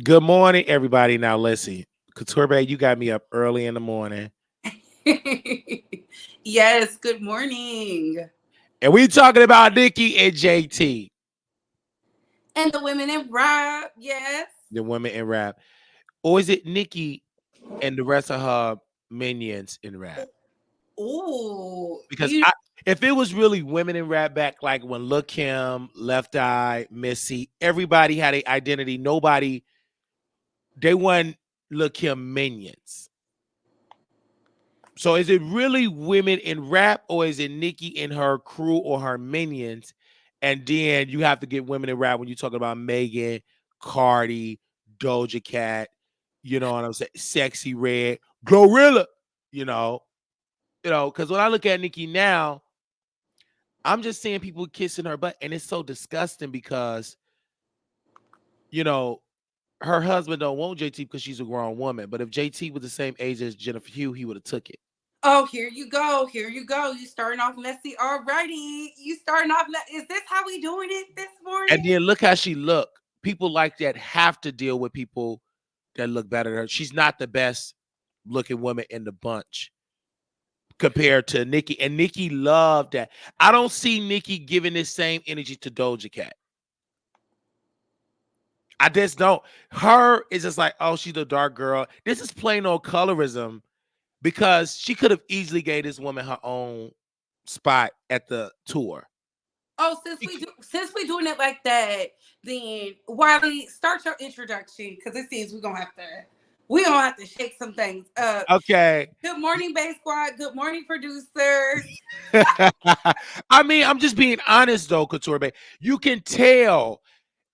Good morning, everybody. Now, listen, Couture, you got me up early in the morning, Yes, good morning. and we talking about Nicki and JT, And the women in rap, yes. the women in rap, or is it Nicki and the rest of her minions in rap? Ooh, Because if it was really women in rap back like when Lil Kim, Left Eye, Missy, everybody had an identity. Nobody, they weren't Lil Kim minions. So is it really women in rap, or is it Nicki and her crew or her minions? And then you have to get women in rap when you're talking about Megan, Cardi, Doja Cat, you know what I'm saying? Sexy Red, Glorilla, you know, because when I look at Nicki now, I'm just seeing people kissing her butt, and it's so disgusting because, you know, her husband don't want JT because she's a grown woman. But if JT was the same age as Jennifer Hugh, he would have took it. oh, here you go. Here you go. You starting off messy already. You starting off. Is this how we doing it this And morning? then look how she look. People like that have to deal with people that look better than her. She's not the best looking woman in the bunch compared to Nicki. And Nicki loved that. I don't see Nicki giving this same energy to Doja Cat. I just don't. Her is just like, oh, she's a dark girl. This is plain old colorism because she could have easily gave this woman her own spot at the tour. Oh, since we doing it like that, then Wiley, start your introduction because it seems we gonna have to shake some things up. Okay. Good morning, Bay Squad. Good morning, producers. I mean, I'm just being honest though, Couture Bay. You can tell.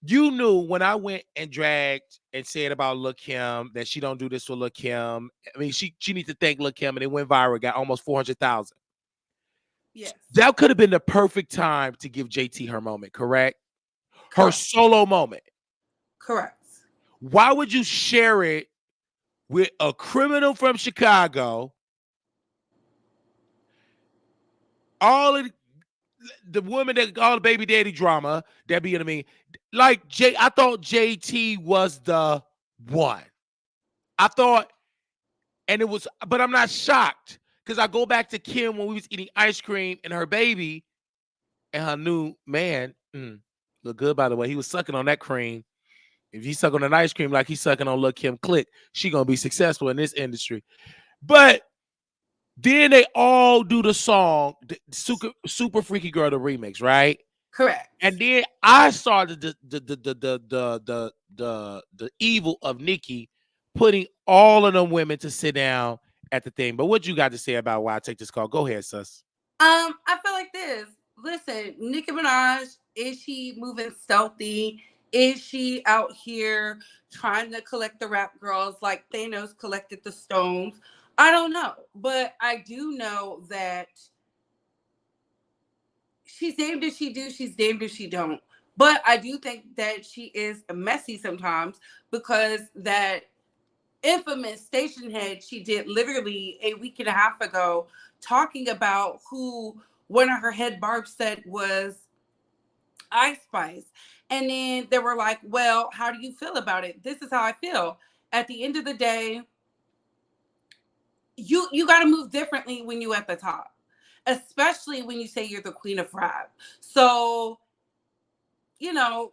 You knew when I went and dragged and said about Lil Kim that she don't do this for Lil Kim. I mean, she needs to thank Lil Kim, and it went viral, got almost 400,000. Yes, That could have been the perfect time to give JT her moment, correct? Her correct, solo moment. correct. Why would you share it with a criminal from Chicago? All of the woman that all the baby daddy drama that be, you know what I mean? Like I thought JT was the one. I thought, and it was, but I'm not shocked because I go back to Kim when we was eating ice cream and her baby and her new man. Look good, by the way. He was sucking on that cream. If he's sucking on ice cream like he's sucking on Lil Kim Click, she gonna be successful in this industry. But then they all do the song, the Super Freaky Girl, the remix, right? Correct. And then I started the evil of Nicki putting all of them women to sit down at the thing. But what you got to say about why I take this call? Go ahead, sus. I feel like this. Listen, Nicki Minaj, is she moving stealthy? Is she out here trying to collect the rap girls like Thanos collected the stones? I don't know. But I do know that she's damned if she do, she's damned if she don't. But I do think that she is messy sometimes because that infamous station head she did literally a week and a half ago talking about who one of her head barbs said was Ice Spice. And then they were like, well, how do you feel about it? This is how I feel. At the end of the day, you got to move differently when you at the top, especially when you say you're the queen of rap. So, you know,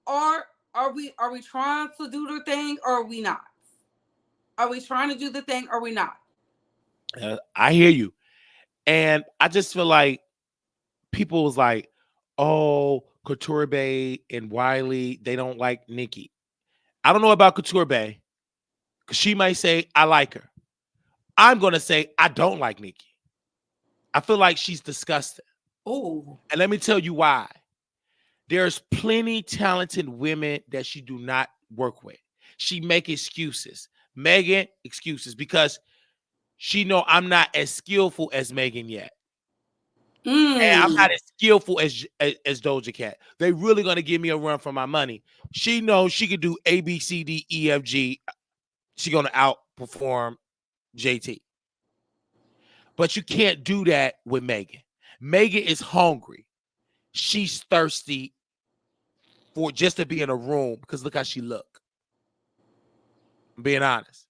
are are we trying to do the thing or are we not? Are we trying to do the thing or are we not? I hear you. And I just feel like people was like, oh, Couture Bay and Wiley, they don't like Nicki. I don't know about Couture Bay because she might say, I like her. I'm going to say, I don't like Nicki. I feel like she's disgusting. Oh, And let me tell you why. There's plenty talented women that she do not work with. She make excuses. Megan, excuses because she know I'm not as skillful as Megan yet. And I'm not mm. as skillful as Doja Cat. They really gonna give me a run for my money. She knows she could do A, B, C, D, E, F, G. She gonna outperform JT. But you can't do that with Megan. Megan is hungry. She's thirsty for just to be in a room because look how she look. I'm being honest.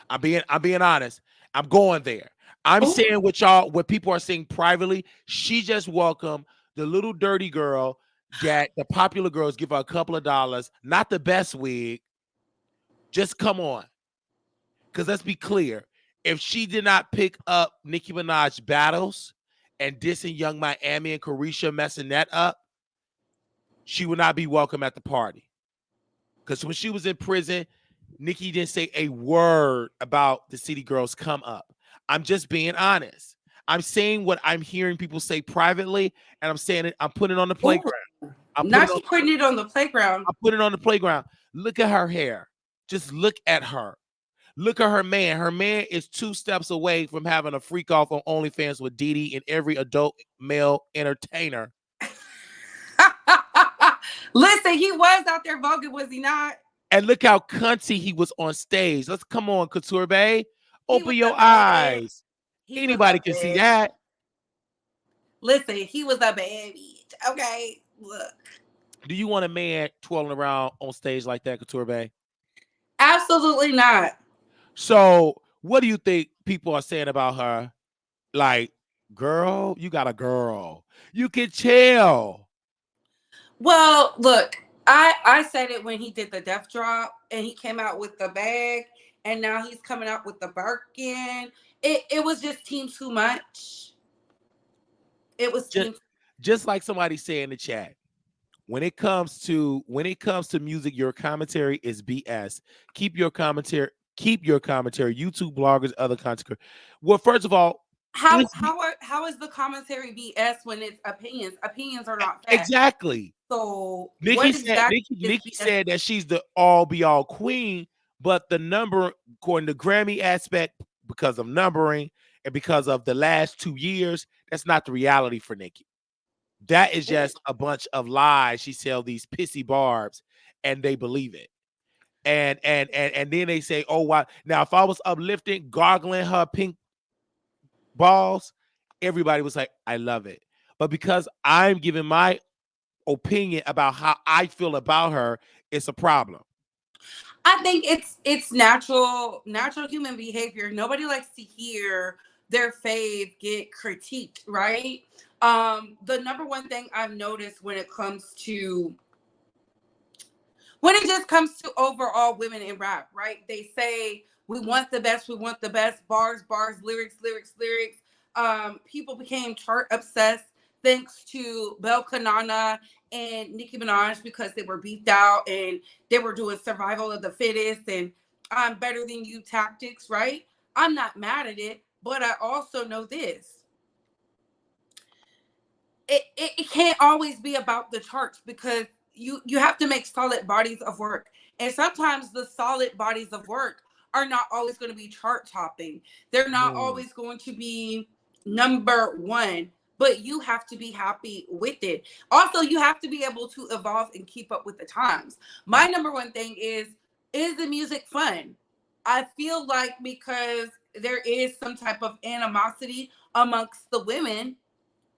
I'm being honest. I'm going there. I'm Ooh. saying what people are saying privately. She just welcomed the little dirty girl that the popular girls give her a couple of dollars, not the best wig. Just come on. Because let's be clear. If she did not pick up Nicki Minaj battles and dissing Young Miami and Carisha messing that up, she would not be welcome at the party. Because when she was in prison, Nicki didn't say a word about the City Girls come up. I'm just being honest. I'm saying what I'm hearing people say privately, and I'm saying it. I'm putting it on the Ooh. playground. I'm putting Not it on. you putting it on the playground. I'm putting it on the playground. Look at her hair. Just look at her. Look at her man. Her man is 2 steps away from having a freak off on OnlyFans with Didi and every adult male entertainer. Listen, he was out there voguing, was he not? And look how cunty he was on stage. Let's come on, Couture Bay. He Open was your a bad. eyes. He was Anybody a can see bad. that. Listen, he was a bad bitch. Okay, look. Do you want a man twirling around on stage like that, Couture Bay? Absolutely not. So, what do you think people are saying about her? Like, girl, you got a girl. You can tell. Well, look, I said it when he did the death drop and he came out with the bag, and now he's coming out with the Birkin. It was just team too much. It was Just, team. just like somebody said in the chat. When it comes to music, your commentary is BS. Keep your commentary. YouTube bloggers, other content. Well, first of all, How let's be how are, how is the commentary BS when it's opinions? Opinions are not facts. exactly. So what exactly is Nikki BS? said that she's the all be all queen, but the number according to Grammy aspect because of numbering and because of the last 2 years, that's not the reality for Nikki. That is just a bunch of lies. She sell these pissy barbs and they believe it. And then they say, oh wow. Now, if I was uplifting, gargling her pink balls, everybody was like, I love it. But because I'm giving my opinion about how I feel about her, it's a problem. I think it's natural human behavior. Nobody likes to hear their fave get critiqued, right? The number one thing I've noticed when it just comes to overall women in rap, right? They say we want the best, bars, bars, lyrics, lyrics, lyrics. People became chart obsessed thanks to Bel Kanana and Nicki Minaj because they were beefed out and they were doing survival of the fittest and I'm better than you tactics, right? I'm not mad at it, but I also know this. It can't always be about the charts because you have to make solid bodies of work, and sometimes the solid bodies of work are not always going to be chart topping. They're not Mm. always going to be number one, but you have to be happy with it. Also, you have to be able to evolve and keep up with the times. My number one thing is the music fun? I feel like because there is some type of animosity amongst the women,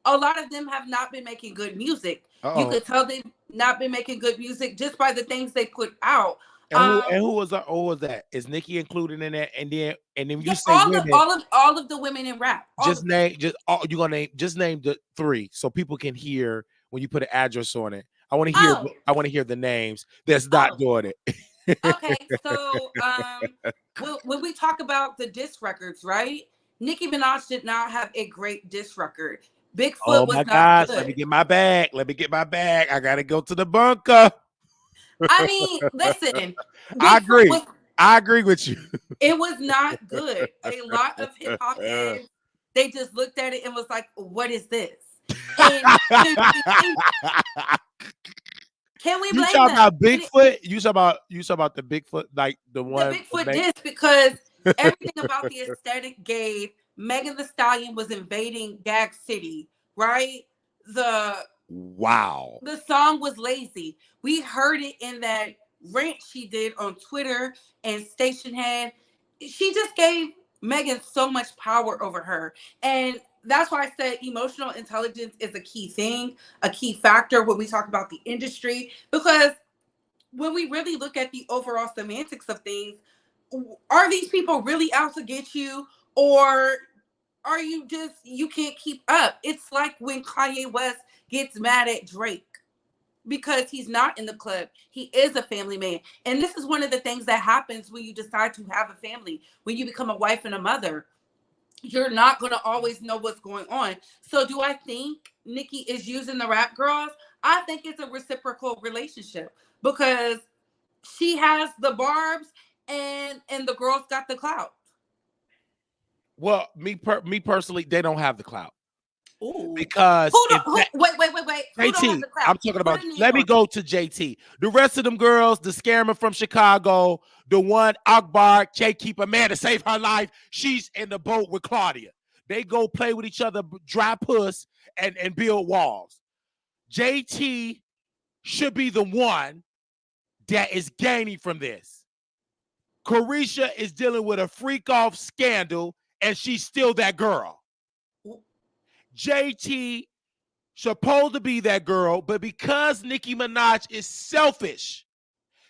a lot of them have not been making good music. You Uh-oh. could tell they've not been making good music just by the things they put out. Who was that? Is Nikki included in that? And then you Yeah, say women, all of the women in rap, all just of them. name just all you gonna name just name the 3 so people can hear when you put an address on it. Oh, I want to hear the names that's not oh, doing it. okay. So, when we talk about the diss records, right? Nicki Minaj did not have a great diss record. Oh Bigfoot my was not gosh, let me good. get my bag. Let me get my bag. I gotta go to the bunker. I mean, listen, I Bigfoot agree. was I agree with you. it was not good. A lot of hip hop heads, they just looked at it and was like, "What is this?" And can we blame, can we You blame talk them? about Bigfoot. You talk about the Bigfoot, like the The one. Bigfoot disc because everything about the aesthetic gave Megan the Stallion was invading Gag City, right? The Wow. the song was lazy. We heard it in that rant she did on Twitter and Station Head. She just gave Megan so much power over her. And that's why I said emotional intelligence is a key thing, a key factor when we talk about the industry. Because when we really look at the overall semantics of things, are these people really out to get you, or are you just, you can't keep up? It's like when Kanye West gets mad at Drake because he's not in the club. He is a family man. And this is one of the things that happens when you decide to have a family, when you become a wife and a mother. You're not going to always know what's going on. So do I think Nicki is using the rap girls? I think it's a reciprocal relationship because she has the barbs and the girls got the clout. Well, me personally, they don't have the clout Ooh. because Who if don't, that, wait. Who don't have JT, the clout? I'm talking Put about. a name Let me on it. go to JT. The rest of them girls, the scammer from Chicago, the one Akbar can't keep a man to save her life. She's in the boat with Claudia. They go play with each other, dry puss, and build walls. JT should be the one that is gaining from this. Carisha is dealing with a freak off scandal, and she's still that girl. JT supposed to be that girl, but because Nicki Minaj is selfish,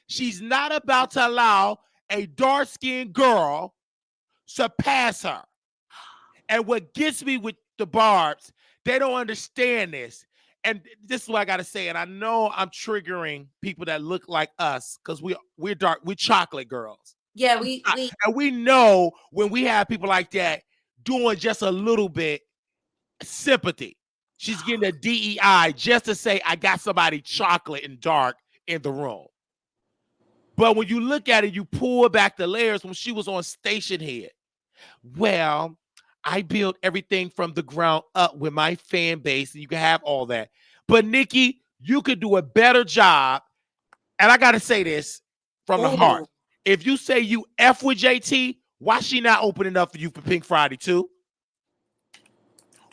she's not about to allow a dark-skinned girl surpass her. And what gets me with the Barbs, they don't understand this. And this is what I gotta say. And I know I'm triggering people that look like us because we're dark, we're chocolate girls. Yeah, we And we know when we have people like that doing just a little bit sympathy. She's getting a DEI just to say, I got somebody chocolate and dark in the room. But when you look at it, you pull back the layers when she was on Station Head. Well, I built everything from the ground up with my fan base, and you can have all that. But Nicki, you could do a better job. And I got to say this from the heart. ooh. If you say you F with JT, why she not opening up for you for Pink Friday too?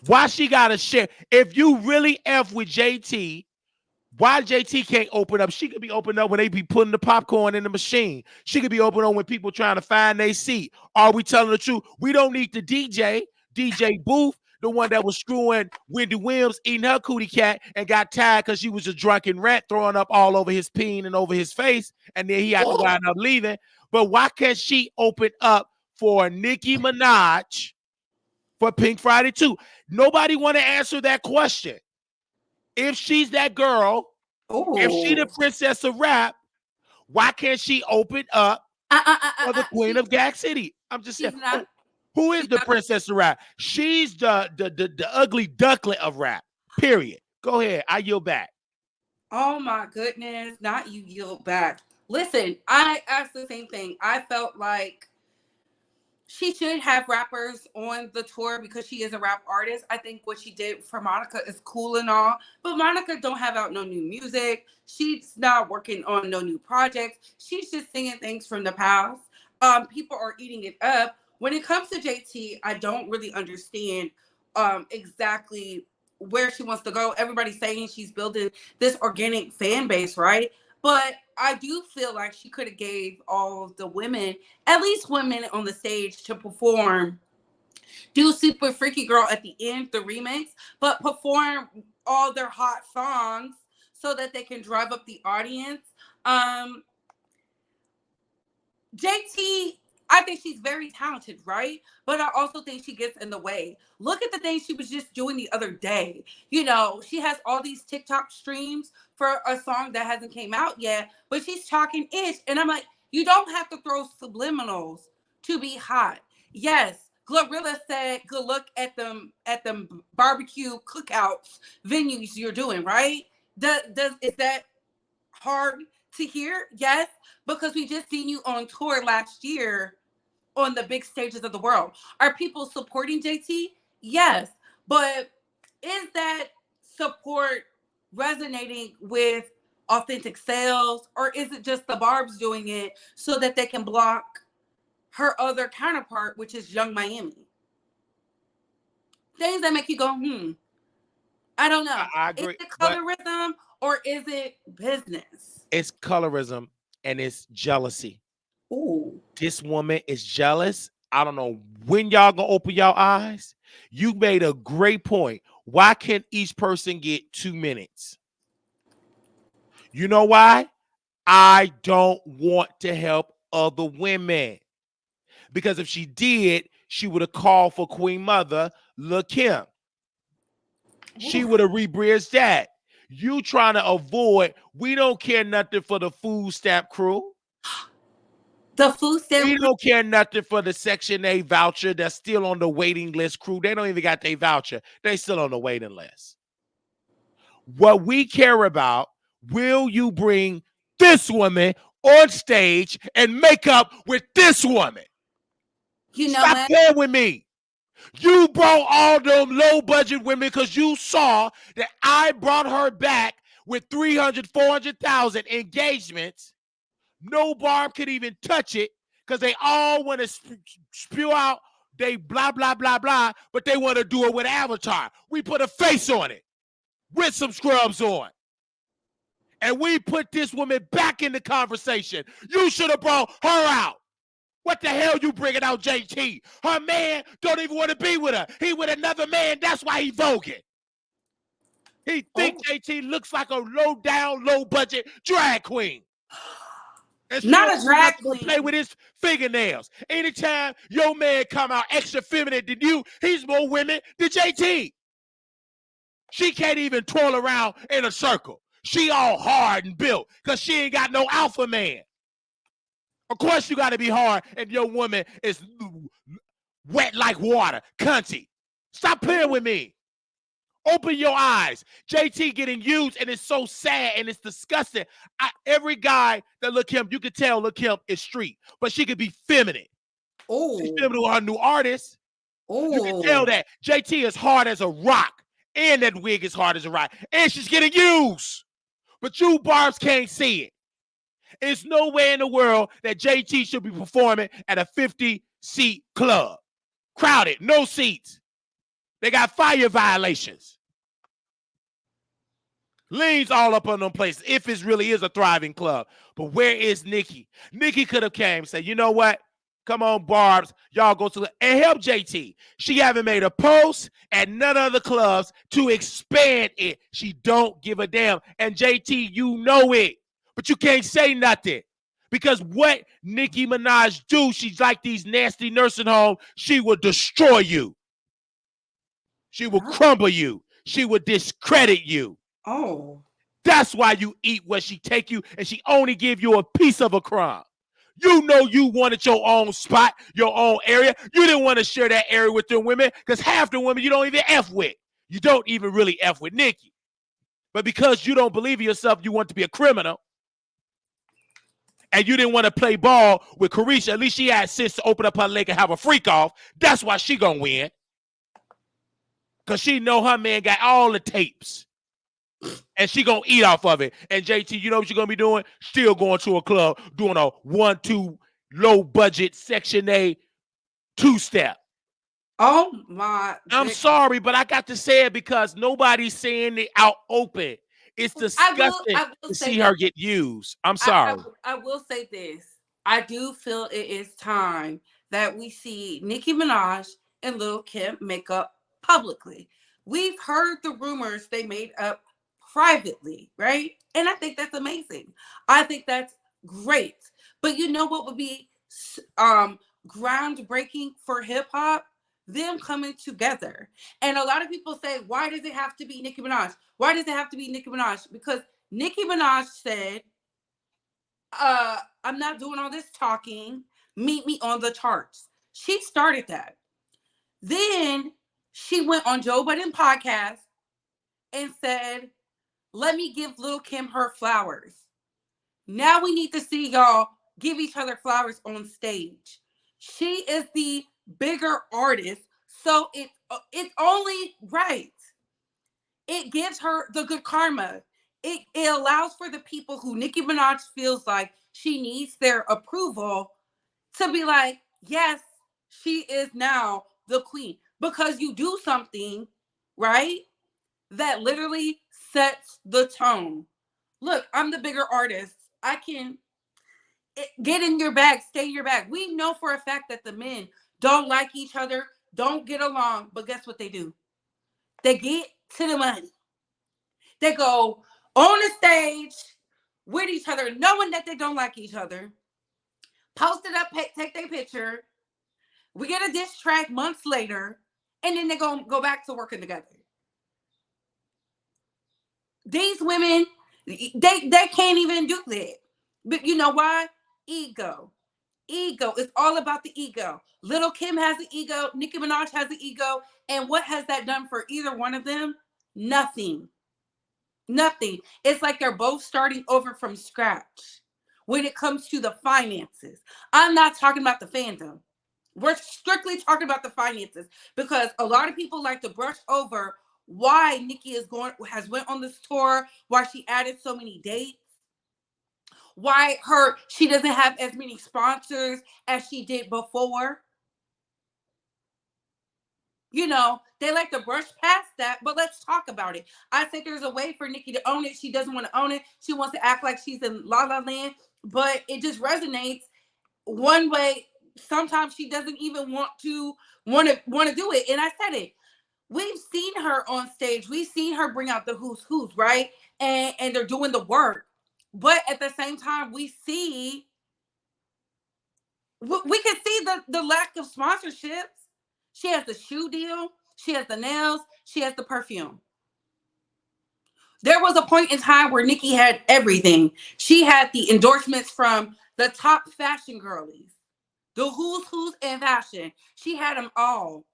Why she got to share? If you really F with JT, why JT can't open up? She could be open up when they be putting the popcorn in the machine. She could be open up when people trying to find their seat. Are we telling the truth? We don't need the DJ Booth, the one that was screwing Wendy Williams, eating her cootie cat, and got tired because she was a drunken rat throwing up all over his peen and over his face, and then he had to wind up leaving. But why can't she open up for Nicki Minaj for Pink Friday too? Nobody want to answer that question. If she's that girl, if she the Ooh. princess of rap, why can't she open up for the queen of Gag City? I'm just saying, She's not. who is She's the not. princess of rap? She's the ugly duckling of rap. Period. Go ahead. I yield back. Oh my goodness! Not you yield back. Listen, I asked the same thing. I felt like she should have rappers on the tour because she is a rap artist. I think what she did for Monica is cool and all, but Monica don't have out no new music. She's not working on no new projects. She's just singing things from the past. People are eating it up. When it comes to JT, I don't really understand exactly where she wants to go. Everybody's saying she's building this organic fan base, right? But I do feel like she could have gave all of the women at least 1 minute on the stage to perform. Do Super Freaky Girl at the end, the remix, but perform all their hot songs so that they can drive up the audience. Um, JT, I think she's very talented, right? But I also think she gets in the way. Look at the thing she was just doing the other day. You know, she has all these TikTok streams for a song that hasn't came out yet, but she's talking ish. And I'm like, you don't have to throw subliminals to be hot. Yes, Glorilla said, good look at them barbecue cookouts venues you're doing, right? Does is that hard to hear? Yes, because we just seen you on tour last year on the big stages of the world. Are people supporting JT? Yes, but is that support resonating with authentic sales, or is it just the Barb's doing it so that they can block her other counterpart, which is Young Miami? Things that make you go, I don't know. I Is agree, it but colorism or is it business? it's colorism and it's jealousy. Ooh. This woman is jealous. I don't know when y'all gonna open y'all eyes. You made a great point. Why can't each person get 2 minutes? You know why? I don't want to help other women. Because if she did, she would have called for Queen Mother, Lil' Kim. She would have rebridged that. You trying to avoid, we don't care nothing for the food stamp crew. The food stamp We crew. don't care nothing for the Section 8 voucher that's still on the waiting list crew. They don't even got their voucher. They still on the waiting list. What we care about, will you bring this woman on stage and make up with this woman? You know Stop what? playing with me. You brought all them low budget women because you saw that I brought her back with 300, 400,000 engagements. No barb could even touch it because they all want to spew out they blah, blah, blah, blah, but they want to do it with Avatar. We put a face on it with some scrubs on. And we put this woman back in the conversation. You should have brought her out. What the hell you bringing out JT? Her man don't even want to be with her. He with another man. That's why he voguing. He think JT looks like a low down, low budget drag queen. And Not a drag queen. Play with his fingernails. Anytime your man come out extra feminine than you, he's more women than JT. She can't even twirl around in a circle. She all hard and built because she ain't got no alpha man. Of course you got to be hard and your woman is wet like water, cunty. Stop playing with me. Open your eyes. JT getting used, and it's so sad and it's disgusting. Every guy that look him, you could tell look him is street, but she could be feminine. Oh, she's feminine with her new artist. You can tell that JT is hard as a rock, and that wig is hard as a rock, and she's getting used. But you barbs can't see it. There's no way in the world that JT should be performing at a 50-seat club. Crowded, no seats. They got fire violations. Leans all up on them places if it really is a thriving club. But where is Nicki? Nicki could have came and said, you know what? Come on, Barbs. Y'all go to and help JT. She haven't made a post at none of the clubs to expand it. She don't give a damn. And JT, you know it. But you can't say nothing. Because what Nicki Minaj do, she's like these nasty nursing homes. She will destroy you. She will crumble you. She will discredit you. Oh. That's why you eat what she take you, and she only give you a piece of a crumb. You know you wanted your own spot, your own area. You didn't want to share that area with them women because half the women you don't even F with. You don't even really F with Nicki. But because you don't believe in yourself, you want to be a criminal. And you didn't want to play ball with Carisha. At least she had sense to open up her leg and have a freak off. That's why she gonna win. Because she know her man got all the tapes. And she gonna eat off of it. And JT, you know what you're gonna be doing? Still going to a club, doing a 1-2 low budget Section A 2-step. Oh my! I'm sorry, but I got to say it because nobody's saying it out open. It's disgusting to see her get used. I'm sorry. I will say this. I do feel it is time that we see Nicki Minaj and Lil' Kim make up publicly. We've heard the rumors they made up privately, right? And I think that's amazing. I think that's great. But you know what would be groundbreaking for hip hop? Them coming together. And a lot of people say, why does it have to be Nicki Minaj? Why does it have to be Nicki Minaj? Because Nicki Minaj said, I'm not doing all this talking. Meet me on the charts. She started that. Then she went on Joe Budden podcast and said, let me give Lil' Kim her flowers. Now we need to see y'all give each other flowers on stage. She is the bigger artist, so it's only right. It gives her the good karma. It allows for the people who Nicki Minaj feels like she needs their approval to be like, yes, she is now the queen. Because you do something, right, that literally sets the tone. Look, I'm the bigger artist. I can get in your bag, stay in your bag. We know for a fact that the men don't like each other. don't get along, but guess what they do? They get to the money. They go on the stage with each other, knowing that they don't like each other. Post it up, take their picture. We get a diss track months later, and then they go back to working together. These women, they can't even do that. But you know why? Ego. Ego. It's all about the ego. Little Kim has the ego. Nicki Minaj has the ego. And what has that done for either one of them? Nothing. Nothing. It's like they're both starting over from scratch when it comes to the finances. I'm not talking about the fandom. We're strictly talking about the finances because a lot of people like to brush over why Nicki has went on this tour, why she added so many dates, why she doesn't have as many sponsors as she did before. You know, they like to brush past that, but let's talk about it. I think there's a way for Nicki to own it. She doesn't want to own it. She wants to act like she's in La La Land, but it just resonates one way. Sometimes she doesn't even want to do it. And I said it. We've seen her on stage. We've seen her bring out the who's, right? And they're doing the work. But at the same time, we can see the lack of sponsorships. She has the shoe deal. She has the nails. She has the perfume. There was a point in time where Nicki had everything. She had the endorsements from the top fashion girlies, the who's in fashion. She had them all.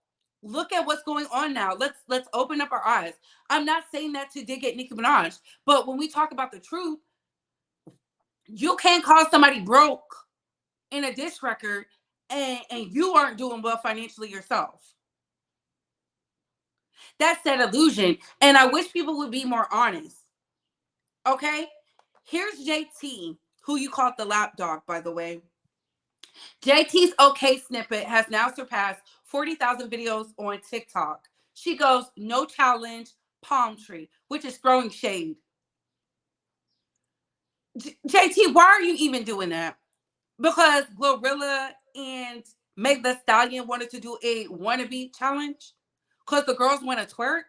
Look at what's going on now. Let's open up our eyes. I'm not saying that to dig at Nicki Minaj, but when we talk about the truth, you can't call somebody broke in a diss record and you aren't doing well financially yourself. That's that illusion. And I wish people would be more honest. Okay? Here's JT, who you called the lapdog, by the way. JT's OK snippet has now surpassed 40,000 videos on TikTok. She goes, no challenge, palm tree, which is throwing shade. JT, why are you even doing that? Because Glorilla and Meg Thee Stallion wanted to do a wannabe challenge? Because the girls want to twerk?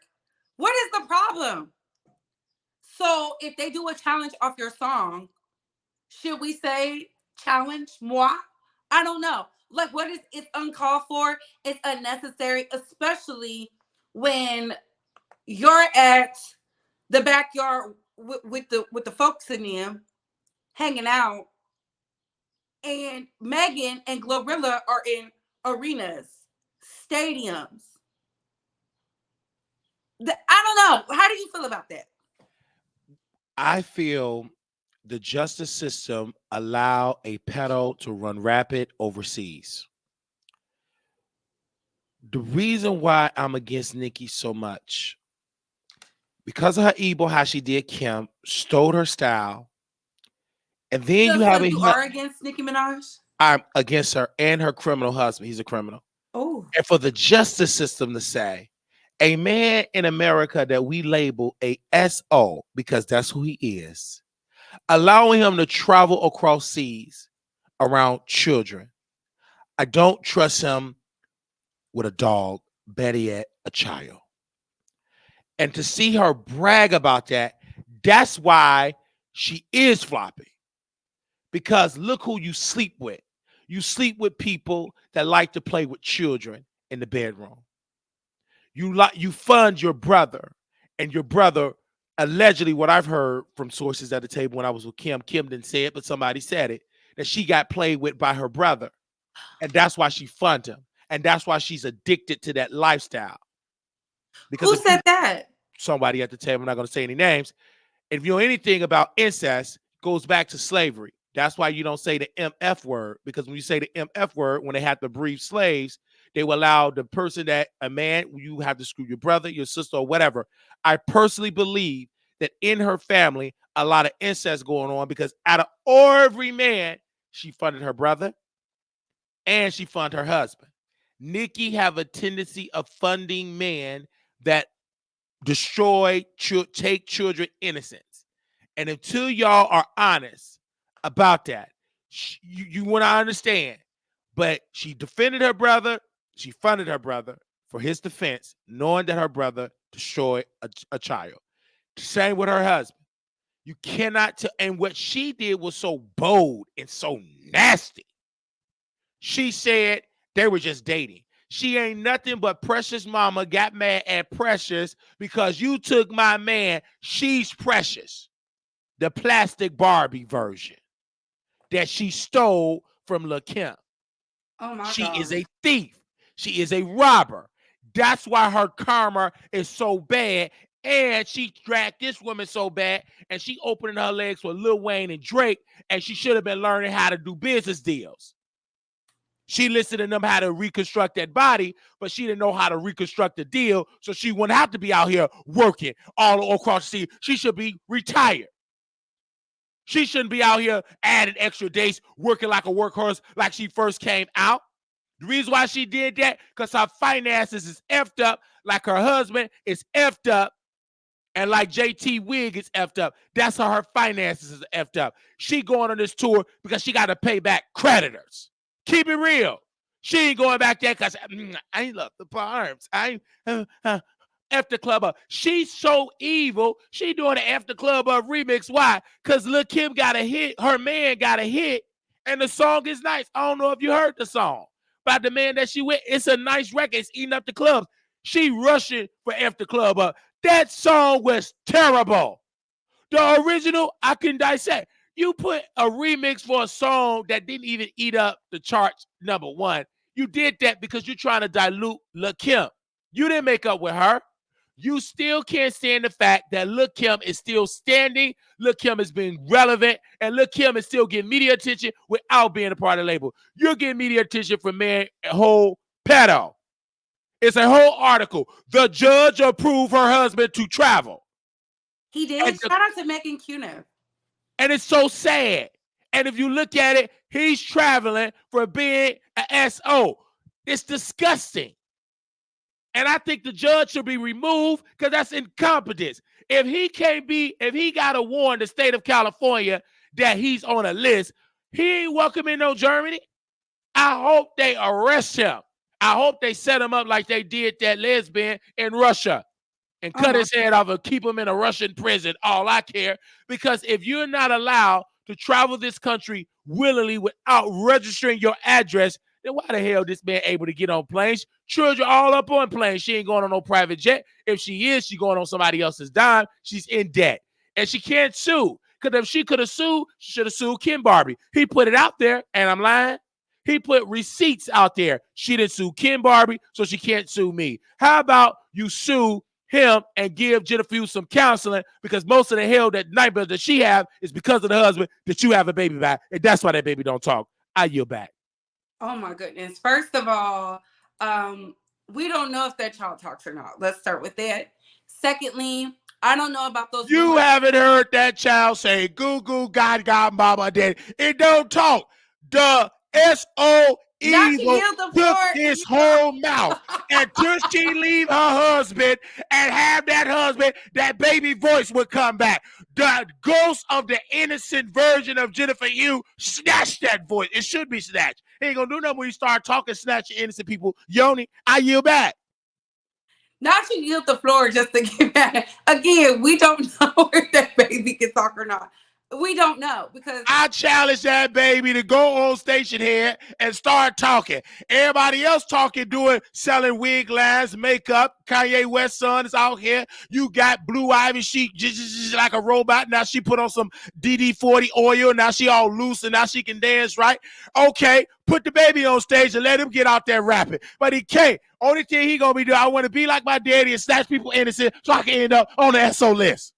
What is the problem? So if they do a challenge off your song, should we say challenge moi? I don't know. Like, what is it's uncalled for? It's unnecessary, especially when you're at the backyard with the folks in them hanging out, and Megan and Glorilla are in arenas, stadiums. I don't know. How do you feel about that? I feel the justice system allow a pedo to run rapid overseas. The reason why I'm against Nicki so much, because of her evil, how she did Kim, stole her style, and then you have you are against Nicki Minaj? I'm against her and her criminal husband. He's a criminal. Oh. And for the justice system to say, a man in America that we label a SO, because that's who he is, allowing him to travel across seas around children. I don't trust him with a dog, better yet, a child. And to see her brag about that, that's why she is flopping. Because look who you sleep with. You sleep with people that like to play with children in the bedroom. You fund your brother, and your brother, allegedly, what I've heard from sources at the table when I was with Kim didn't say it, but somebody said it, that she got played with by her brother. And that's why she funded him. And that's why she's addicted to that lifestyle. Because who said that? Somebody at the table, I'm not going to say any names. If you know anything about incest, it goes back to slavery. That's why you don't say the MF word, because when you say the MF word, when they had to breed slaves, they will allow the person that a man, you have to screw your brother, your sister, or whatever. I personally believe that in her family, a lot of incest going on, because out of every man, she funded her brother and she funded her husband. Nicki have a tendency of funding men that destroy, take children innocence. And until y'all are honest about that, you want to understand. But she defended her brother. She funded her brother for his defense, knowing that her brother destroyed a child. Same with her husband. You cannot and what she did was so bold and so nasty. She said they were just dating. She ain't nothing but Precious mama got mad at Precious because you took my man. She's Precious, the plastic Barbie version that she stole from Lil' Kim. Oh my She God. is a thief. She is a robber. That's why her karma is so bad. And she dragged this woman so bad, and she opening her legs for Lil Wayne and Drake, and she should have been learning how to do business deals. She listened to them how to reconstruct that body, but she didn't know how to reconstruct the deal, so she wouldn't have to be out here working all across the sea. She should be retired. She shouldn't be out here adding extra days, working like a workhorse like she first came out. The reason why she did that, because her finances is effed up, like her husband is effed up, and like JT Wig is effed up. That's how her finances is effed up. She going on this tour because she got to pay back creditors. Keep it real. She ain't going back there because I ain't love the arms. I ain't F the club up. She's so evil. She doing an F the club up remix. Why? Because Lil' Kim got a hit. Her man got a hit, and the song is nice. I don't know if you heard the song about the man that she with. It's a nice record. It's eating up the clubs. She rushing for F the club up. That song was terrible. The original, I can dissect. You put a remix for a song that didn't even eat up the charts #1. You did that because you're trying to dilute Lil' Kim. You didn't make up with her. You still can't stand the fact that Lil' Kim is still standing, Lil' Kim is being relevant, and Lil' Kim is still getting media attention without being a part of the label. You're getting media attention from man a whole pedo. It's a whole article. The judge approved her husband to travel. He did. Shout out to Megan Cuniff. And it's so sad. And if you look at it, he's traveling for being an SO. It's disgusting. And I think the judge should be removed because that's incompetence. If he got to warn the state of California that he's on a list, he ain't welcome in no Germany. I hope they arrest him. I hope they set him up like they did that lesbian in Russia and cut his head off and keep him in a Russian prison. All I care. Because if you're not allowed to travel this country willingly without registering your address, then why the hell this man able to get on planes? Children all up on planes. She ain't going on no private jet. If she is, she going on somebody else's dime. She's in debt. And she can't sue. Because if she could have sued, she should have sued Kim Barbie. He put it out there, and I'm lying. He put receipts out there. She didn't sue Kim Barbie, so she can't sue me. How about you sue him and give Jennifer some counseling, because most of the hell that nightmare that she have is because of the husband that you have a baby by, and that's why that baby don't talk. I yield back. Oh my goodness. First of all, we don't know if that child talks or not. Let's start with that. Secondly, I don't know about those. You haven't heard that child say "goo goo God God mama daddy." It don't talk. The SO evil took his whole mouth until she leave her husband and have that husband, that baby voice would come back. The ghost of the innocent version of Jennifer Hugh snatched that voice. It should be snatched. He ain't gonna do nothing when you start talking, snatching innocent people. Yoni, I yield back. Not you yield the floor just to get back. Again, we don't know if that baby can talk or not. We don't know, because I challenge that baby to go on station here and start talking. Everybody else talking, selling wig lines, makeup. Kanye West's son is out here. You got Blue Ivy. She just like a robot. Now she put on some DD40 oil. Now she all loose and now she can dance, right? Okay, put the baby on stage and let him get out there rapping. But he can't. Only thing he gonna be doing, I want to be like my daddy and snatch people innocent so I can end up on the SO list.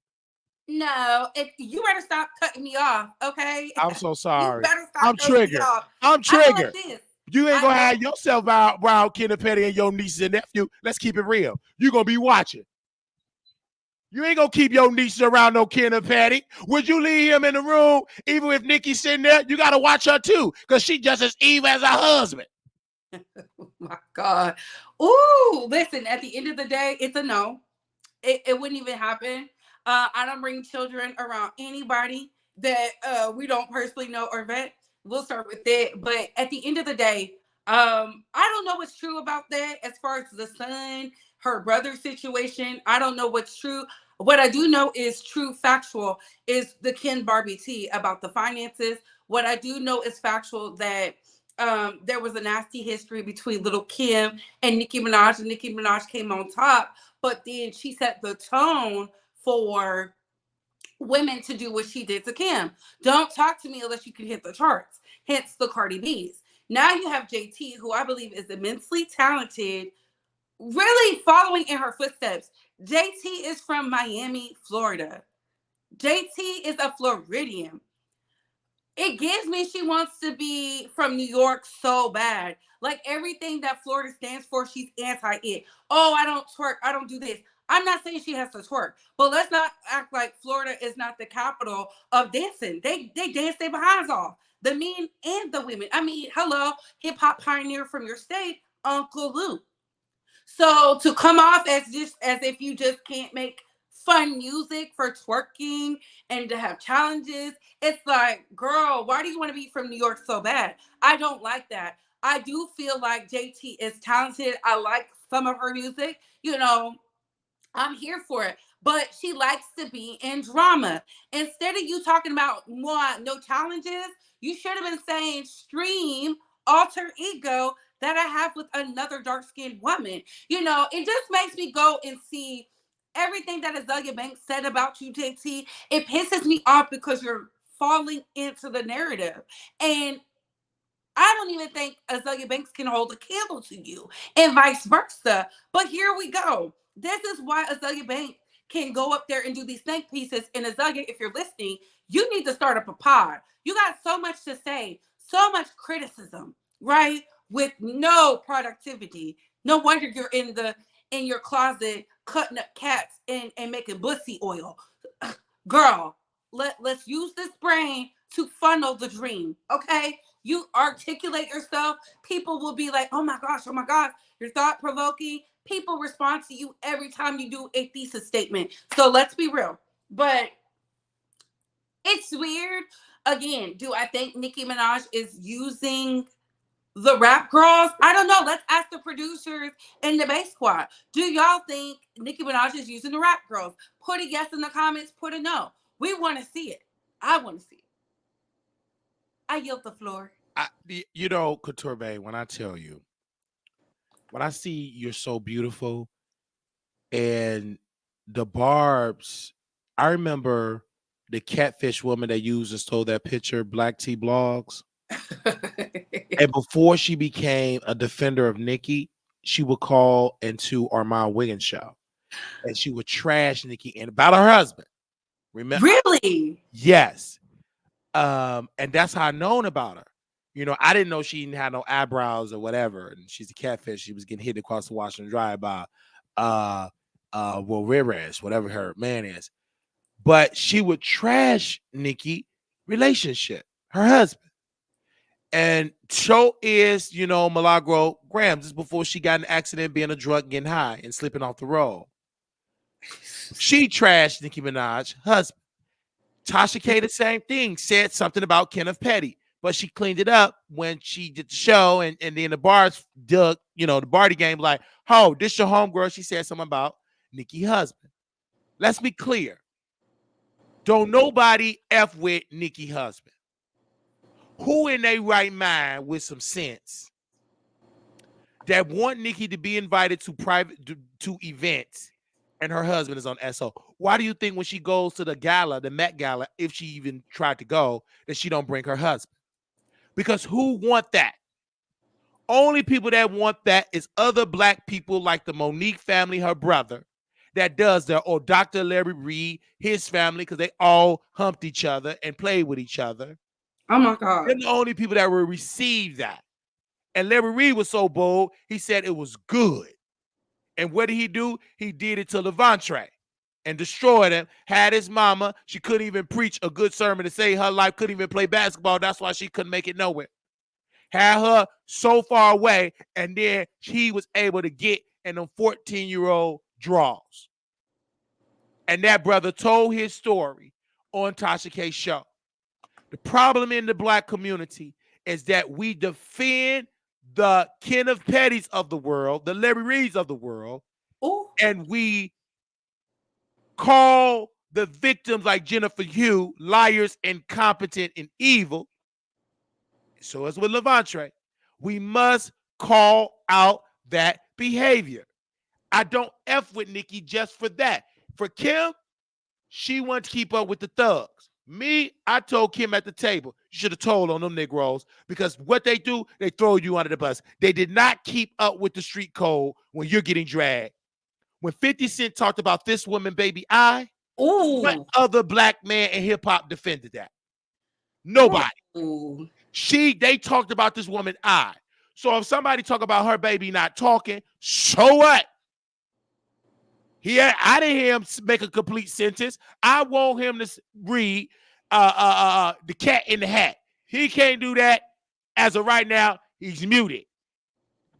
No, if you better stop cutting me off, okay? I'm so sorry. You better stop I'm triggered. me off. I'm triggered. Like you ain't gonna have yourself around Kenny Petty and your nieces and nephew. Let's keep it real. You gonna be watching. You ain't gonna keep your nieces around no Kenny Petty. Would you leave him in the room even if Nicki's sitting there? You gotta watch her too, because she just as evil as her husband. Oh my God. Ooh, listen, at the end of the day, it's a no. It wouldn't even happen. I don't bring children around anybody that we don't personally know or vet. We'll start with that. But at the end of the day, I don't know what's true about that as far as the son, her brother situation. I don't know what's true. What I do know is true factual is the Ken Barbie tea about the finances. What I do know is factual that there was a nasty history between Little Kim and Nicki Minaj, and Nicki Minaj came on top, but then she set the tone for women to do what she did to Kim. Don't talk to me unless you can hit the charts. Hence the Cardi B's. Now you have JT, who I believe is immensely talented, really following in her footsteps. JT is from Miami, Florida. JT is a Floridian. It gives me she wants to be from New York so bad. Like everything that Florida stands for, she's anti it. Oh, I don't twerk. I don't do this. I'm not saying she has to twerk, but let's not act like Florida is not the capital of dancing. They dance their behinds off. The men and the women. I mean, hello, hip hop pioneer from your state, Uncle Luke. So to come off as just as if you just can't make fun music for twerking and to have challenges, it's like, girl, why do you want to be from New York so bad? I don't like that. I do feel like JT is talented. I like some of her music. I'm here for it. But she likes to be in drama. Instead of you talking about no challenges, you should have been saying stream alter ego that I have with another dark skinned woman. It just makes me go and see everything that Azalea Banks said about you, JT. It pisses me off because you're falling into the narrative. And I don't even think Azalea Banks can hold a candle to you, and vice versa. But here we go. This is why Azalea Banks can go up there and do these think pieces. And Azalea, if you're listening, you need to start up a pod. You got so much to say, so much criticism, right? With no productivity. No wonder you're in your closet cutting up cats and making bussy oil. Girl, let's use this brain to funnel the dream, okay? You articulate yourself, people will be like, oh my gosh, you're thought provoking. People respond to you every time you do a thesis statement. So let's be real. But it's weird. Again, do I think Nicki Minaj is using the rap girls? I don't know. Let's ask the producers and the bass squad. Do y'all think Nicki Minaj is using the rap girls? Put a yes in the comments, put a no. We want to see it. I want to see it. I yield the floor. Couture Bay, when I tell you, when I see You're So Beautiful and the Barbs, I remember the catfish woman that used and stole that picture, Black Tea Blogs. And before she became a defender of Nicki, she would call into Armand Wiggins' show. And she would trash Nicki and about her husband. Remember? Really? Yes. And that's how I known about her. I didn't know she didn't have no eyebrows or whatever. And she's a catfish. She was getting hit across the Washington Drive by Reyes, whatever her man is. But she would trash Nicki relationship, her husband. And show is, Milagro Graham, just before she got in an accident being a drunk, getting high and slipping off the road. She trashed Nicki Minaj husband. Tasha K, the same thing, said something about Kenneth Petty, but she cleaned it up when she did the show, and then the bars dug, the Barty game, like, oh, this your homegirl. She said something about Nicki husband. Let's be clear. Don't nobody F with Nicki husband. Who in their right mind with some sense that want Nicki to be invited to private to events and her husband is on SO? Why do you think when she goes to the gala, the Met Gala, if she even tried to go, that she don't bring her husband? Because who want that? Only people that want that is other Black people like the Monique family, her brother, that does that, or Dr. Larry Reed, his family, because they all humped each other and played with each other. Oh my God. They're the only people that will receive that. And Larry Reed was so bold, he said it was good. And what did he do? He did it to Levante and destroyed him. Had his mama. She couldn't even preach a good sermon to save her life. Couldn't even play basketball. That's why she couldn't make it nowhere. Had her so far away, and then he was able to get in them 14-year-old draws. And that brother told his story on Tasha K's show. The problem in the Black community is that we defend the Kenneth Petties of the world, the Larry Reeds of the world, Ooh. and we call the victims like Jennifer Hugh liars, incompetent, and evil. So as with Levantre, we must call out that behavior. I don't F with Nicki just for that. For Kim, she wants to keep up with the thugs. Me, I told Kim at the table, you should have told on them Negroes, because what they do, they throw you under the bus. They did not keep up with the street code when you're getting dragged. When 50 Cent talked about this woman, baby, what Ooh. other black man in hip hop defended that? Nobody. Ooh. They talked about this woman, So if somebody talk about her baby not talking, so what? I didn't hear him make a complete sentence. I want him to read the Cat in the Hat. He can't do that. As of right now, he's muted.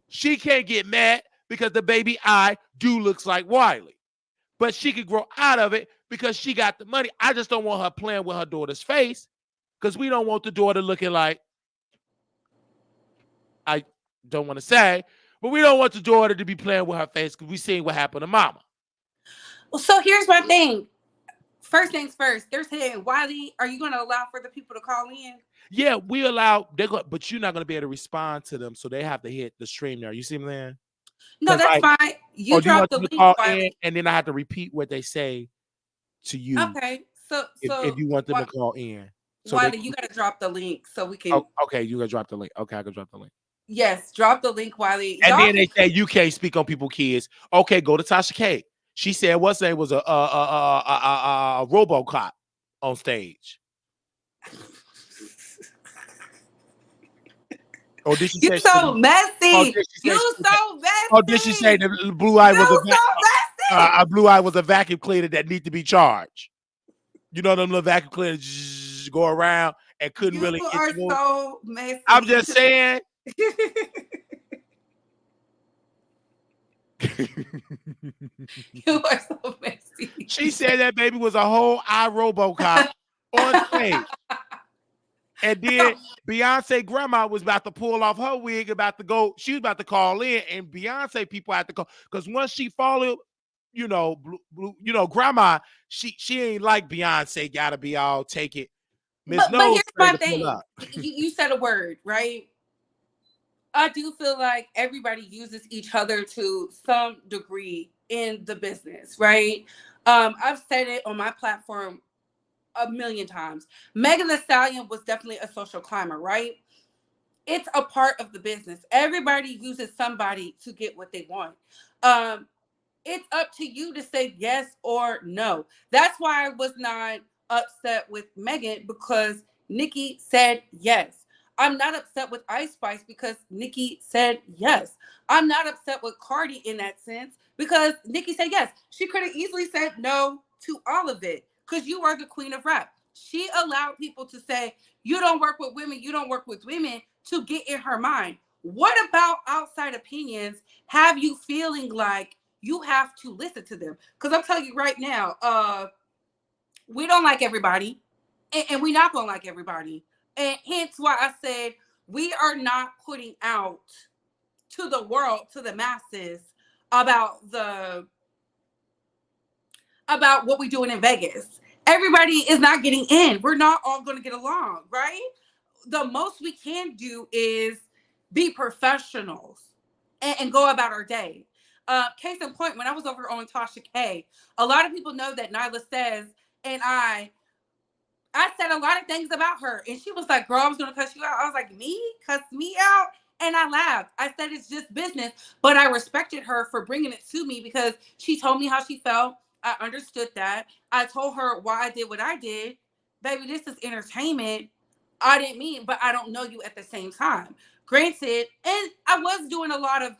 She can't get mad because the baby do looks like Wiley. But she could grow out of it because she got the money. I just don't want her playing with her daughter's face, because we don't want the daughter looking like, I don't want to say, but we don't want the daughter to be playing with her face, because we seen what happened to mama. Well, so here's my thing. First things first, they're saying, Wiley, are you going to allow for the people to call in? Yeah, we allow, but you're not going to be able to respond to them, so they have to hit the stream there. You see what I'm saying? No, that's fine. You do you drop want the them to link, call Wiley. in, and then I have to repeat what they say to you. Okay, so if you want them to call in. So Wiley, you got to drop the link so we can. Okay, you got to drop the link. Okay, I can drop the link. Yes, drop the link, Wiley. And then they say you can't speak on people's kids. Okay, go to Tasha K. She said what's name was a RoboCop on stage. Or did she say so messy? You so messy. Or did she say the blue eye was a blue eye was a vacuum cleaner that need to be charged? You know them little vacuum cleaners go around and couldn't really get to move. So messy. I'm just saying. You are so messy. She said that baby was a whole RoboCop on stage. And then Beyonce grandma was about to pull off her wig, about to go. She was about to call in, and Beyonce people had to call, because once she followed, grandma, she ain't like Beyonce. Gotta be all take it. But here's my thing. You said a word, right? I do feel like everybody uses each other to some degree in the business, right? I've said it on my platform a million times. Megan Thee Stallion was definitely a social climber, right? It's a part of the business. Everybody uses somebody to get what they want. It's up to you to say yes or no. That's why I was not upset with Megan, because Nicki said yes. I'm not upset with Ice Spice because Nicki said yes. I'm not upset with Cardi in that sense because Nicki said yes. She could have easily said no to all of it, because you are the queen of rap. She allowed people to say, you don't work with women, you don't work with women, to get in her mind. What about outside opinions have you feeling like you have to listen to them? Because I'm telling you right now, we don't like everybody, and we're not going to like everybody. And hence why I said we are not putting out to the world, to the masses, about what we're doing in Vegas. Everybody is not getting in. We're not all going to get along, right? The most we can do is be professionals and go about our day. Case in point, when I was over on Tasha K, a lot of people know that Nyla says, and I said a lot of things about her, and she was like, girl, I was going to cuss you out. I was like, me? Cuss me out? And I laughed. I said, it's just business, but I respected her for bringing it to me because she told me how she felt. I understood that. I told her why I did what I did. Baby, this is entertainment. I didn't mean, but I don't know you at the same time. Granted, and I was doing a lot of,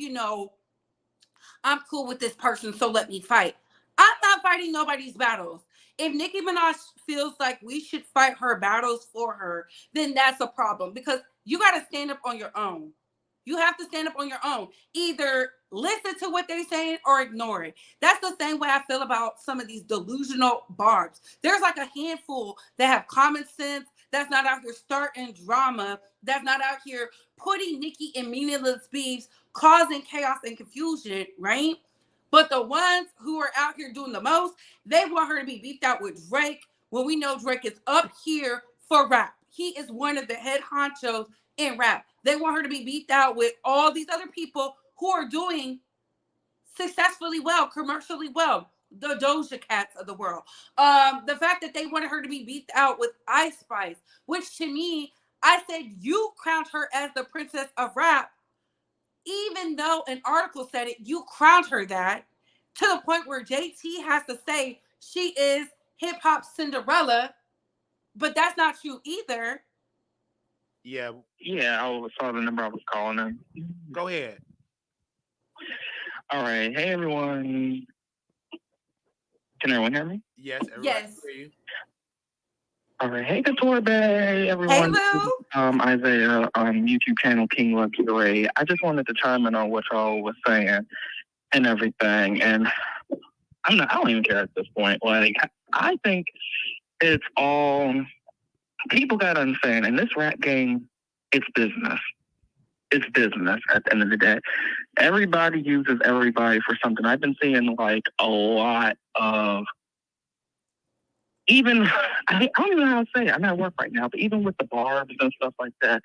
I'm cool with this person, so let me fight. I'm not fighting nobody's battles. If Nicki Minaj feels like we should fight her battles for her, then that's a problem, because you got to stand up on your own. You have to stand up on your own. Either listen to what they're saying or ignore it. That's the same way I feel about some of these delusional barbs. There's like a handful that have common sense, that's not out here starting drama, that's not out here putting Nicki in meaningless beefs, causing chaos and confusion, right? But the ones who are out here doing the most, they want her to be beefed out with Drake when we know Drake is up here for rap. He is one of the head honchos in rap. They want her to be beefed out with all these other people who are doing successfully well, commercially well. The Doja Cats of the world. The fact that they wanted her to be beat out with Ice Spice, which to me, I said you crowned her as the princess of rap, even though an article said it, you crowned her that, to the point where JT has to say she is hip hop Cinderella, but that's not true either. Yeah. Yeah, I saw the number I was calling in. Go ahead. All right. Hey, everyone. Can everyone hear me? Yes, everybody Yes. can hear you. All right. Hey, Couture Bay, Hey, everyone. Lou. Isaiah on YouTube channel King Lucky Ray. I just wanted to chime in on what y'all was saying and everything. And I don't even care at this point. Like, I think it's all, people got to understand, in this rap game, it's business. It's business at the end of the day. Everybody uses everybody for something. I've been seeing like a lot of, even, I don't even know how to say it. I'm at work right now, but even with the barbs and stuff like that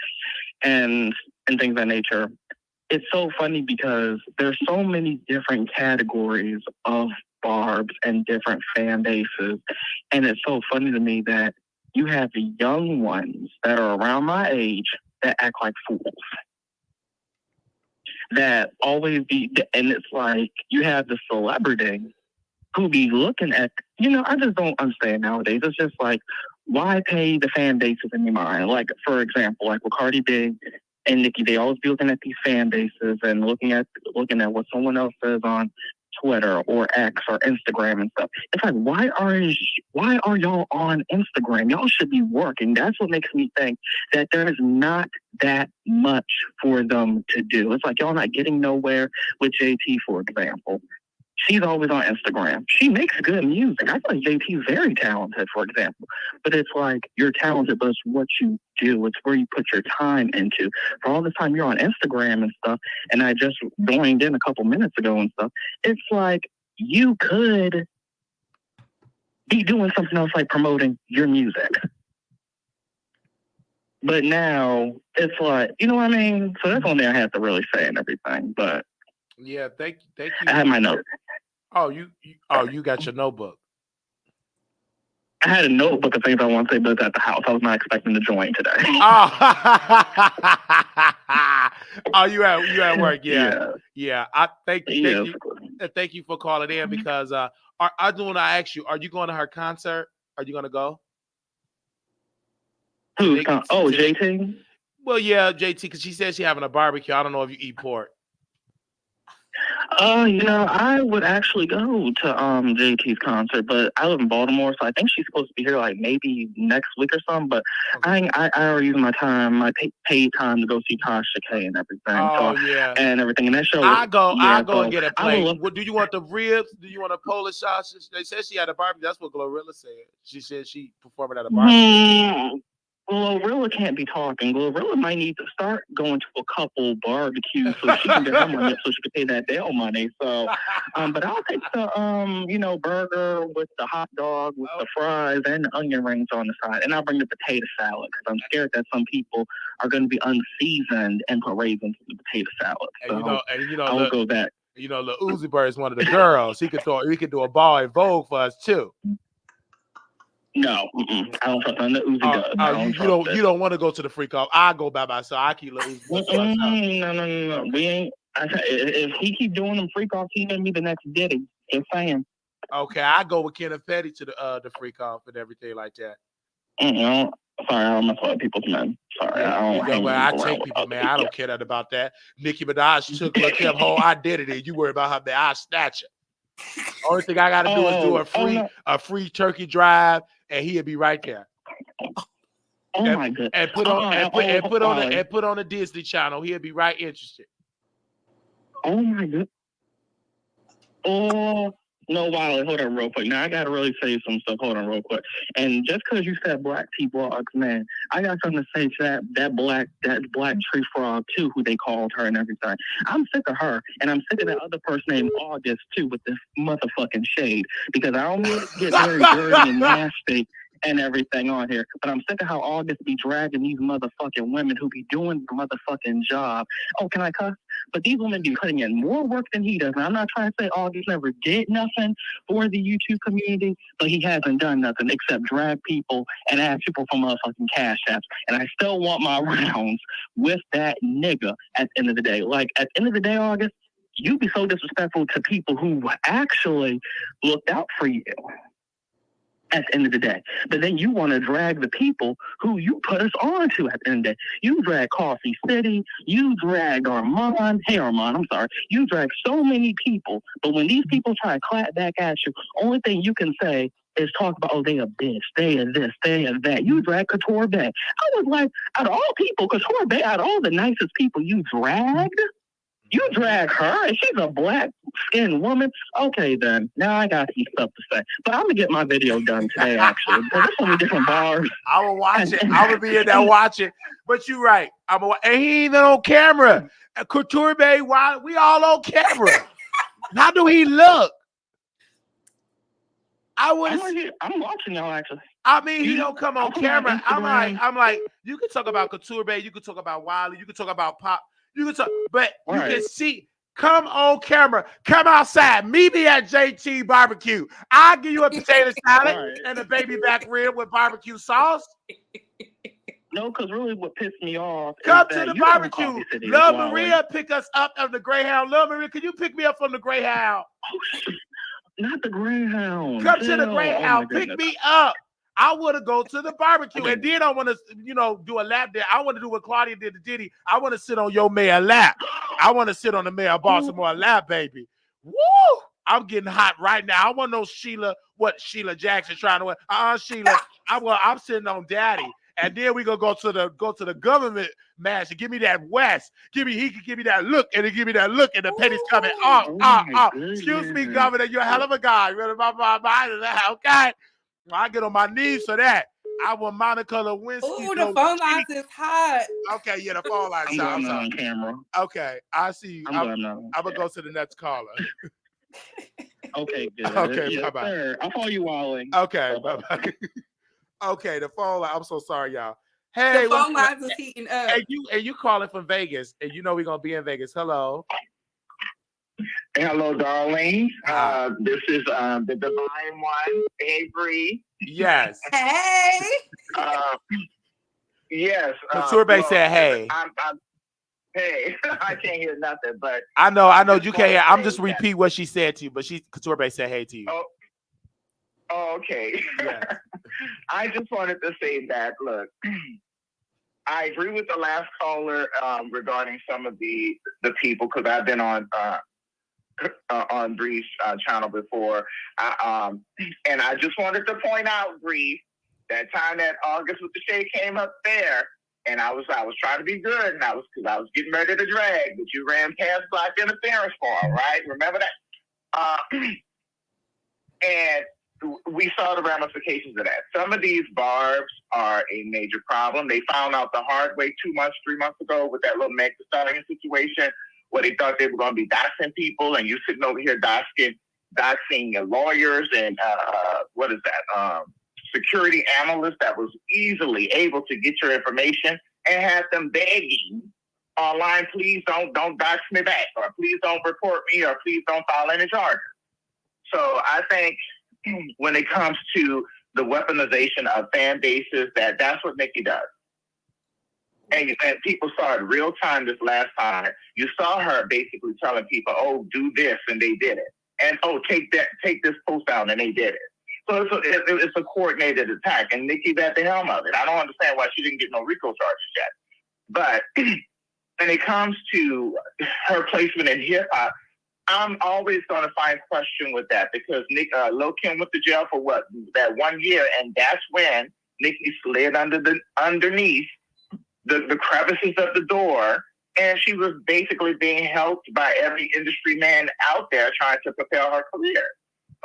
and things of that nature, it's so funny because there's so many different categories of barbs and different fan bases. And it's so funny to me that you have the young ones that are around my age that act like fools. That always be, and it's like you have the celebrity who be looking at, I just don't understand nowadays. It's just like, why pay the fan bases in your mind? Like, for example, like with Cardi B and Nicki, they always be looking at these fan bases and looking at what someone else says on Twitter or X or Instagram and stuff. It's like, why are y'all on Instagram? Y'all should be working. That's what makes me think that there is not that much for them to do. It's like y'all not getting nowhere with JT, for example. She's always on Instagram. She makes good music. I feel like JT's very talented, for example. But it's like, you're talented, but it's what you do. It's where you put your time into. For all the time you're on Instagram and stuff, and I just joined in a couple minutes ago and stuff, it's like you could be doing something else like promoting your music. But now, it's like, you know what I mean? So that's one thing I have to really say and everything. But yeah, thank you. I had my note. Oh, you got your notebook. I had a notebook of things I want to say, but it's at the house. I was not expecting to join today. Oh, you at work? Yeah. I thank you for calling in because I want to ask you: are you going to her concert? Are you going to go? Who's JT? Well, yeah, JT, because she said she's having a barbecue. I don't know if you eat pork. I would actually go to JT's concert, but I live in Baltimore, so I think she's supposed to be here like maybe next week or something. But okay. I already used my time, my paid time to go see Tasha K and everything. Oh yeah, and everything. And that show. I go and get a plate. Do you want the ribs? Do you want a Polish sausage? They said she had a barbecue. That's what Glorilla said. She said she performed at a barbecue. Glorilla can't be talking. Glorilla might need to start going to a couple barbecues so she can get her money up so she can pay that bail money. So, but I'll take the, burger with the hot dog, with the fries and the onion rings on the side. And I'll bring the potato salad because I'm scared that some people are going to be unseasoned and put raisins in the potato salad. So I will go that. The Uzi Bird is one of the girls. He could do a ball and Vogue for us too. No, I don't trust none of the Uzi does. You don't want to go to the freak off. I go by myself. I keep little Uzi. No. We ain't. If he keep doing them freak offs, he gonna be the next Diddy. Just saying. Okay, I go with Kenneth Petty to the freak off and everything like that. Sorry, I don't mess with people's men. Sorry, I take people, man. I don't care that about that. Nicki Minaj took Kim whole identity. You worry about her, man. I snatch it. Only thing I gotta do is do a free turkey drive, and he'll be right there. My goodness! And put on the Disney Channel. He'll be right interested. Oh my goodness! Oh No, Wiley, hold on real quick. Now, I got to really say some stuff. Hold on real quick. And just because you said black people are man, I got something to say to that black tree frog, too, who they called her and everything. I'm sick of her. And I'm sick of that other person named August, too, with this motherfucking shade. Because I don't mean to get very dirty and nasty and everything on here. But I'm sick of how August be dragging these motherfucking women who be doing the motherfucking job. Oh, can I cuss? But these women be putting in more work than he does. And I'm not trying to say August never did nothing for the YouTube community, but he hasn't done nothing except drag people and ask people for motherfucking cash apps. And I still want my rounds with that nigga at the end of the day. Like, at the end of the day, August, you be so disrespectful to people who actually looked out for you at the end of the day. But then you want to drag the people who you put us on to at the end of the day. You drag Coffee City, you drag Armand, I'm sorry. You drag so many people, but when these people try to clap back at you, only thing you can say is talk about, oh, they a bitch, they are this, they are that. You drag Couture Bay. I was like, out of all people, Couture Bay, out of all the nicest people you dragged, you drag her, and she's a black-skinned woman. Okay, then. Now I got some stuff to say. But I'm going to get my video done today, actually. There's so many different bars. I will watch it. I will be in there watching. But you're right. And he ain't even on camera. Couture Bay, why? We all on camera. How do he look? I'm watching y'all, actually. I mean, he don't come on camera. I'm like, you can talk about Couture Bay, you can talk about Wiley, you can talk about Pop. You can talk, but you can see, come on camera, come outside, meet me at JT Barbecue. I'll give you a potato salad and a baby back rib with barbecue sauce. No, because really what pissed me off come to the barbecue. Love Maria, pick us up on the Greyhound. Love Maria, can you pick me up from the Greyhound? Oh, not the Greyhound. Come to the Greyhound, pick me up. I want to go to the barbecue, and then I want to, do a lap there. I want to do what Claudia did to Diddy. I want to sit on your mayor lap. I want to sit on the mayor of Baltimore lap, baby. Woo! I'm getting hot right now. I want no Sheila Jackson trying to win. Sheila, I'm sitting on Daddy, and then we gonna go to the government match and give me that West. He can give me that look, and he give me that look, and the pennies coming off. Excuse me, Governor, you're a hell of a guy. You're my mind, okay. I get on my knees for that. I want Monica Lewinsky. Oh, the phone lines is hot. Okay, yeah, the phone lines is hot. I'm on camera. Okay, I see you. I'm gonna go to the next caller. Okay, good. Okay, yes, bye-bye. Sir. I'll call you, Wally. Okay, bye-bye. Okay, the phone line. I'm so sorry, y'all. Hey, the phone lines is heating up. And you calling from Vegas, and you know we're gonna be in Vegas. Hello. Hello, darling. This is the Divine One, Avery. Yes. Hey. Yes. Couture Bay said, "Hey." Hey, I can't hear nothing, but I know you can't hear. I'm just repeat what she said to you, but Couture Bay said, "Hey" to you. Oh, okay. Yes. I just wanted to say that. Look, I agree with the last caller regarding some of the people, because I've been on Bree's channel before, and I just wanted to point out, Bree, that time that August with the shade came up there, and I was trying to be good, and I was getting ready to drag, but you ran past black interference for, right? Remember that? And we saw the ramifications of that. Some of these barbs are a major problem. They found out the hard way 3 months ago with that little Meg Thee Stallion situation, where they thought they were going to be doxing people, and you sitting over here doxing lawyers and security analysts that was easily able to get your information and had them begging online, please don't dox me back, or please don't report me, or please don't file any charges. So I think when it comes to the weaponization of fan bases, that's what Nicki does. And people saw it real time this last time. You saw her basically telling people, "Oh, do this," and they did it. And "Oh, take this post down," and they did it. So it's a coordinated attack, and Nicki's at the helm of it. I don't understand why she didn't get no RICO charges yet. But when it comes to her placement in hip hop, I'm always going to find question with that, because Lil' Kim went to jail for that 1 year, and that's when Nicki slid underneath the crevices of the door, and she was basically being helped by every industry man out there trying to propel her career.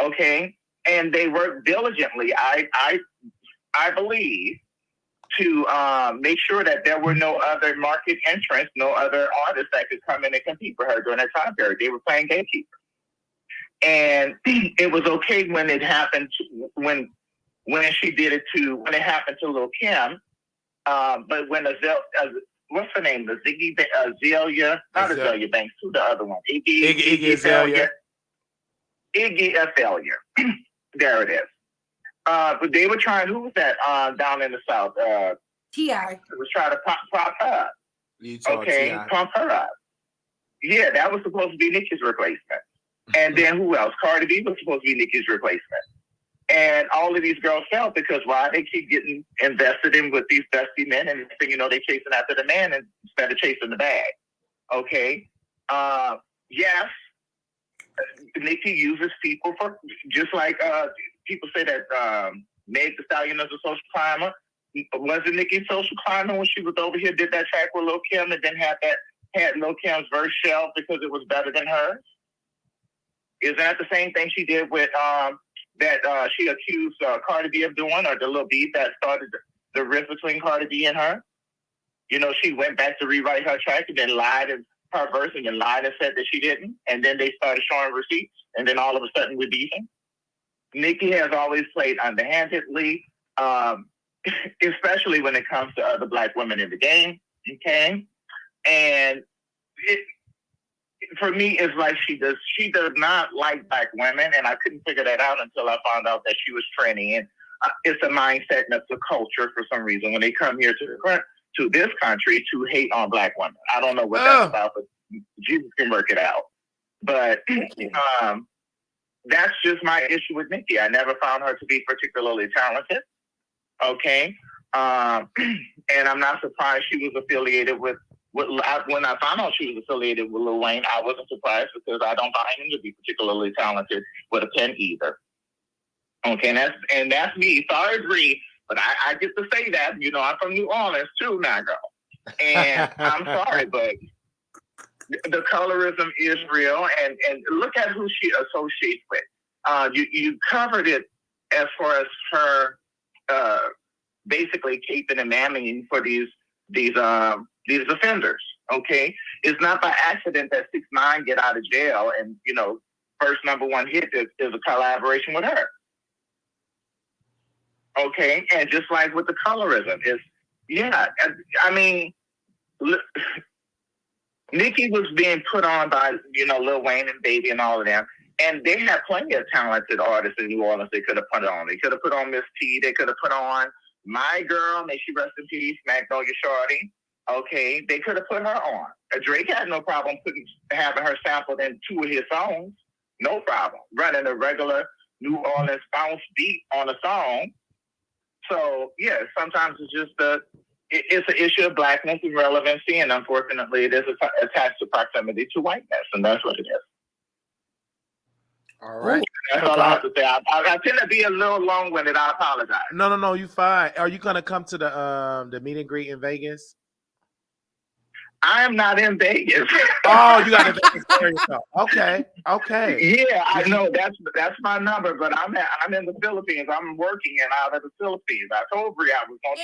Okay, and they worked diligently. I believe to make sure that there were no other market entrants, no other artists that could come in and compete for her during that time period. They were playing gatekeeper, and it was okay when it happened when she did it to when it happened to Lil Kim. But when what's her name? The Azalea, not Azalea Banks, who the other one? Iggy Azalea. Iggy Azalea. There it is. But they were trying. Who was that down in the South? T.I. Was trying to prop her up. Okay, pump her up. Yeah, that was supposed to be Nicki's replacement. And then who else? Cardi B was supposed to be Nicki's replacement. And all of these girls fell because why? They keep getting invested in with these dusty men, and you know, they're chasing after the man instead of chasing the bag. Okay. Yes, Nicki uses people for just like people say that Meg Thee Stallion is a social climber. Wasn't Nicki social climber when she was over here, did that track with Lil Kim, and then had Lil Kim's verse shelved because it was better than hers? Isn't that the same thing she did with that she accused Cardi B of doing, or the little beef that started the rift between Cardi B and her? You know, she went back to rewrite her track and then lied in her verse and then lied and said that she didn't, and then they started showing receipts, and then all of a sudden we're beefing. Nicki has always played underhandedly, especially when it comes to other Black women in the game. Okay, and for me, it's like she does not like Black women, and I couldn't figure that out until I found out that she was tranny. And it's a mindset and it's a culture for some reason when they come here to this country to hate on Black women. I don't know what that's about, but you can work it out. But that's just my issue with Nicki. I never found her to be particularly talented. Okay. And I'm not surprised she was affiliated with when I found out she was affiliated with Lil Wayne. I wasn't surprised because I don't find him to be particularly talented with a pen either. Okay, and that's me. Sorry, Bree, but I get to say that. You know, I'm from New Orleans too now, girl. And I'm sorry, but the colorism is real, and look at who she associates with. You covered it as far as her basically caping and mamming for these offenders. Okay, it's not by accident that 6ix9ine get out of jail, and you know, first #1 hit is a collaboration with her. Okay, and just like with the colorism, I mean, Nicki was being put on by, you know, Lil Wayne and Baby and all of them, and they had plenty of talented artists in New Orleans they could have put on. They could have put on Miss T. They could have put on my girl, may she rest in peace, Magnolia Shorty. Okay, they could have put her on. Drake had no problem having her sampled in 2 of his songs. No problem. Running a regular New Orleans bounce beat on a song. So, yeah, sometimes it's just it's an issue of Blackness and relevancy, and unfortunately, it is attached to proximity to whiteness, and that's what it is. All right. That's all I have to say. I tend to be a little long-winded. I apologize. No, you fine. Are you gonna come to the meet and greet in Vegas? I am not in Vegas. Oh, you got a Vegas area. Okay. Yeah, I know that's my number, but I'm in the Philippines. I'm working out of the Philippines. I told Bri I was gonna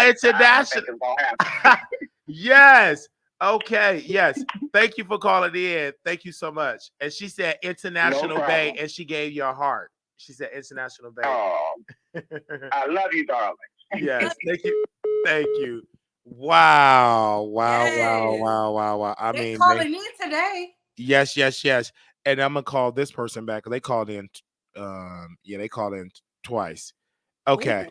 International, international. Yes. Okay. Yes. Thank you for calling in. Thank you so much. And she said International Bay, and she gave you a heart. She said International Bay. Oh, I love you, darling. Yes. Thank you. Wow. I They mean, calling in today. Yes. And I'm gonna call this person back because they called in. They called in twice. Okay. Ooh.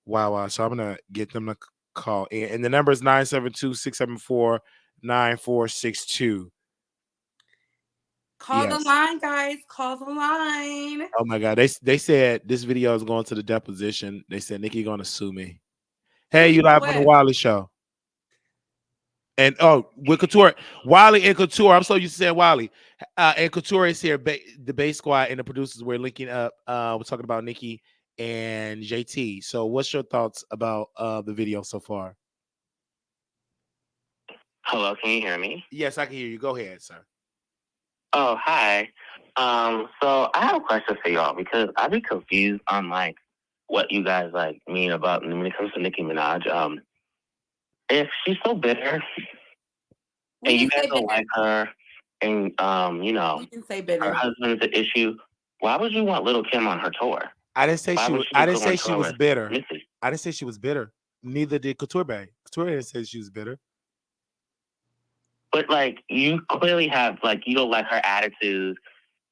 Wow. So I'm gonna get them to call in, and the number is 972-674-9462. Call the line, guys. Call the line. Oh my God. They said this video is going to the deposition. They said Nicki gonna sue me. Hey, you live on the Wiley Show. And with Couture, Wiley and Couture, I'm so used to saying Wiley. And Couture is here. The Bass Squad and the producers were linking up. We're talking about Nicki and JT. So, what's your thoughts about the video so far? Hello, can you hear me? Yes, I can hear you. Go ahead, sir. Oh, hi. So I have a question for y'all because I be confused on like what you guys like mean about when it comes to Nicki Minaj. If she's so bitter We and you didn't guys say don't bitter. like her, and We didn't say her bitter. husband's the issue, why would you want Little Kim on her tour? I didn't say Why she would was. she I just didn't go on say she tour was with bitter. Missy? I didn't say she was bitter. Neither did Couture. Couture didn't say she was bitter. But like you clearly have like you don't like her attitude.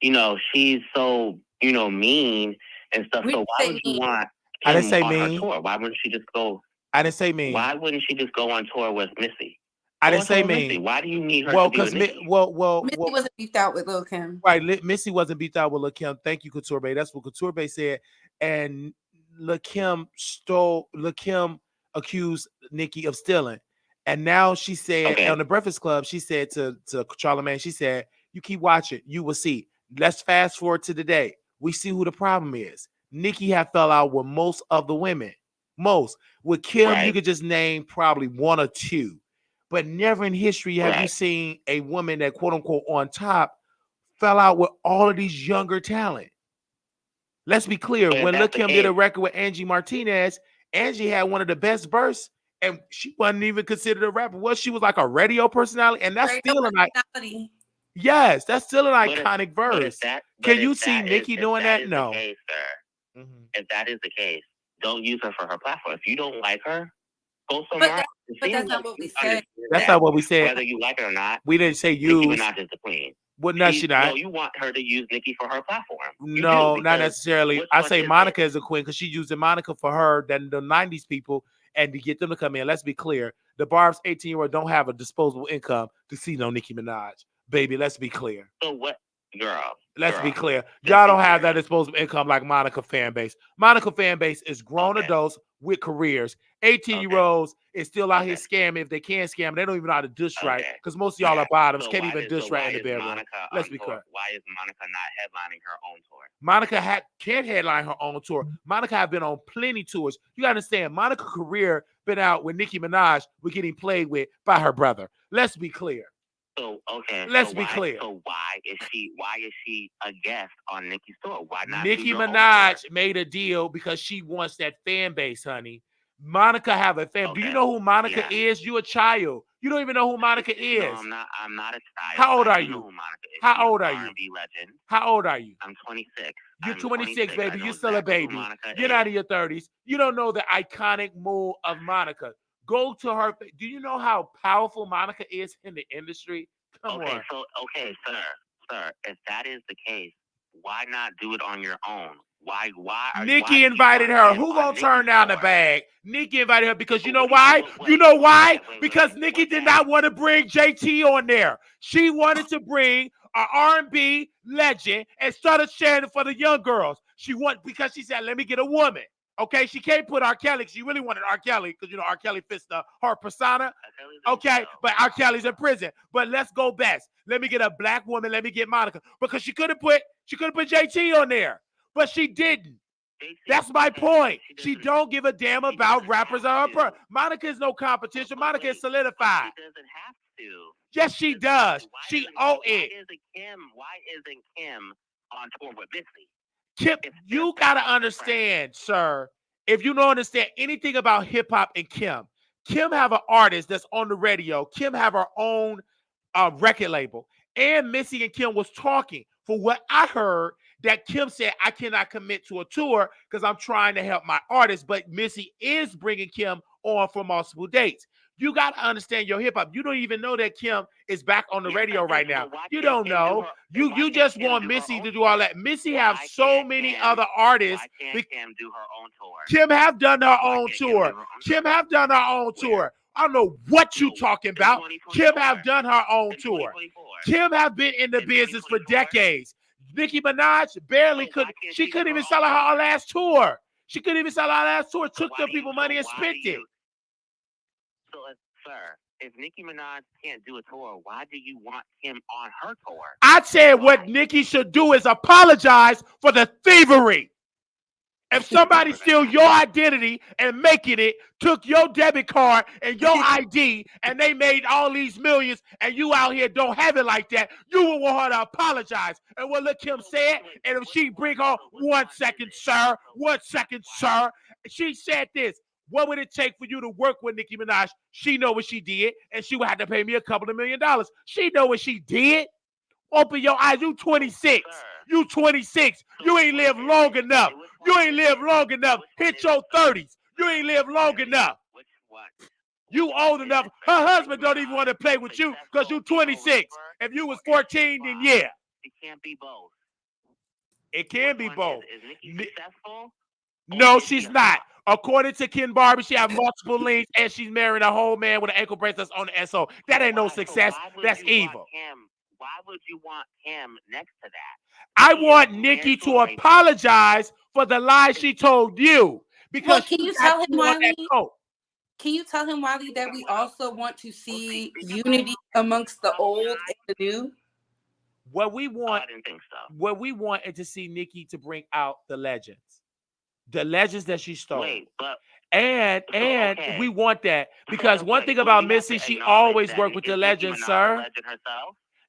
She's so mean and stuff. We So didn't why say would you mean. want I didn't Kim say on her mean. tour? Why wouldn't she just go? I didn't say mean. Why wouldn't she just go on tour with Missy? I Go didn't on tour say with Missy. mean. Why do you need her Well, to be with because Nicki? Missy wasn't beefed out with Lil Kim. right, Missy wasn't beat out with Lil Kim. Thank you, Couture. That's what Couture said. And Lil Kim accused Nicki of stealing. And now she said Okay. on the Breakfast Club, she said to Charlamagne, she said, "You keep watching, you will see." Let's fast forward to today. We see who the problem is. Nicki had fell out with most of the women. Most. With Kim, you Right. could just name probably one or two. But never in history have you Right. seen a woman that quote unquote on top fell out with all of these younger talent. Let's be clear. But if When Lil that's the Kim did a case, record with Angie Martinez, Angie had one of the best bursts, and she wasn't even considered a rapper. Well, she was like a radio personality, and that's Radio still an personality. yes, that's still an but if iconic verse. but Can if you see that is Nicki if doing that that? is No. the case, sir, Mhm. if that is the case, don't use her for her platform. If you don't like her, go But somewhere that, else. It but seems that's not like what we you said. understand That's that not what we said. whether you like it or not, We didn't say Nicki use. Minaj is the queen. Well, no, she No, not. you want her to use Nicki for her platform. You do, No, not because necessarily. which I one say is it? Monica is a queen because she's using Monica for her than the 90s people and to get them to come in. Let's be clear. The Barb's 18-year-old don't have a disposable income to see no Nicki Minaj. Baby, let's be clear. So what, girl? Let's be clear. Let's Y'all be don't have clear. that disposable income like Monica fan base. Monica fan base is grown Okay. adults with careers. 18-year-olds is still out here scamming. If they can't scam, they don't even know how to dish right Okay. because most of y'all Yeah. are bottoms. So Can't why even does- dish so right why in the is bedroom. Monica Let's on be tour? clear. Why is Monica not headlining her own tour? Monica can't headline her own tour. Monica have been on plenty tours. You gotta understand, Monica's career been out with Nicki Minaj, we're getting played with by her brother. Let's be clear. So okay. Let's so be why, clear. So why is she a guest on Nicki's tour? Why not do Nicki your own Minaj tour? made a deal because she wants that fan base, honey. Monica have a fan. Do you Okay. know who Monica Yeah. is? You a child. You don't even know who Monica No, is. I'm not. I'm not a child. How old I are do know you? who Monica is. How She's old an are you? R&B legend. How old are you? I'm 26. You're I'm 26, I baby. know You're still a exactly who baby. Monica You're is. not in your 30s. You don't know the iconic move of Monica. Go to her. Do you know how powerful Monica is in the industry? Come on. Okay, sir. If that is the case, why not do it on your own? Why Nicki invited her. Who gonna turn down the bag? Nicki invited her because you know why? You know why? Because Nicki did not want to bring JT on there. She wanted to bring an R&B legend and started sharing it for the young girls. Because she said, "Let me get a woman." Okay, she can't put R. Kelly. She really wanted R. Kelly because you know R. Kelly fits her persona. Okay, but R. Kelly's in prison. But let's go best. Let me get a black woman. Let me get Monica because she could have put JT on there. But she didn't. That's my point. She don't give a damn about rappers or her. Monica is no competition. Monica is solidified. She doesn't have to. Yes, she does. She owe it. Why isn't Kim on tour with Missy? Kim, you gotta understand, sir. If you don't understand anything about hip hop and Kim have an artist that's on the radio. Kim have her own record label. And Missy and Kim was talking. For what I heard, that Kim said, I cannot commit to a tour because I'm trying to help my artist. But Missy is bringing Kim on for multiple dates. You got to understand your hip hop. You don't even know that Kim is back on the radio right now. You don't know. You just want Missy to do all that. Missy have so many other artists. Why can't Kim do her own tour? Kim have done her own tour. Kim have done her own tour. I don't know what you talking about. Kim have done her own tour. Kim have been in the business for decades. Nicki Minaj barely could. She couldn't even sell out her last tour. She couldn't even sell out her last tour. Took the people money and spent it. So, sir, if Nicki Minaj can't do a tour, why do you want Kim on her tour? I said what Nicki should do is apologize for the thievery. If somebody steal your identity and making it, took your debit card and your ID, and they made all these millions, and you out here don't have it like that, you would want her to apologize. And what Lil Kim said, and if she bring her 1 second, sir, 1 second, sir, she said this. What would it take for you to work with Nicki Minaj? She know what she did, and she would have to pay me a couple of $1 million. She know what she did. Open your eyes. You 26. You 26. You ain't lived long enough. You ain't lived long enough. Hit your 30s. You ain't lived long enough. You old enough. Her husband don't even want to play with you because you 26. If you was 14, then yeah. It can't be both. It can be both. Is Nicki successful? No, she's not. According to Ken Barbie, she have multiple links, and she's marrying a whole man with an ankle bracelet on the SO. That ain't no success. That's evil. Why would you want him next to that? I want Nicki to apologize for the lies she told you. Because well, can you tell him, Wiley? Can you tell him, Wiley, that we also want to see unity amongst the old and the new? What we want, I didn't think so. What we want is to see Nicki to bring out the legends that she stole. Wait, but and we want that because one thing about Missy, she always worked with the legends, sir.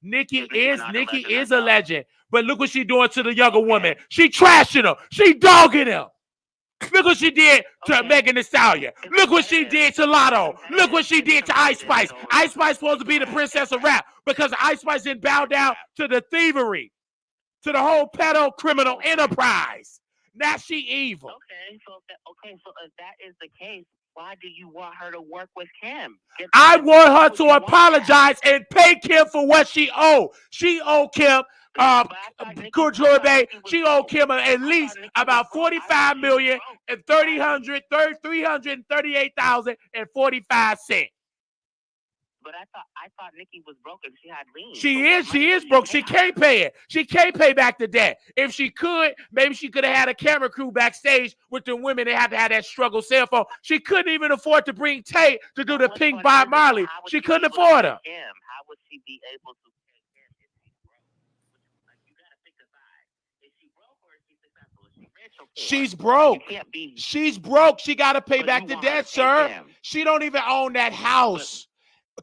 Nicki is a legend, but look what she doing to the younger woman. She trashing her. She dogging him. Look what she did to Megan Thee Stallion. Look what she did to Lotto. Look what she did to Ice Spice. Ice Spice supposed to be the princess of rap because Ice Spice didn't bow down to the thievery, to the whole pedo criminal enterprise. Now she evil. Okay, so if that is the case, why do you want her to work with Kim? I want her to apologize and pay Kim for what she owed. She owed Kim, Couture, she owed Kim at least about $45 million and $338,045. But I thought Nicki was broke and she had liens. She is broke. She can't pay it. She can't pay back the debt. If she could, maybe she could have had a camera crew backstage with the women that had to have that struggle cell phone. She couldn't even afford to bring Tay to do the Pink Bob Marley. She couldn't afford her. How would she be able to pay him if she's broke? You gotta pick a side. Is she broke or is she successful? Is she rich or poor? She's broke. She's broke. She got to pay back the debt, sir. She don't even own that house.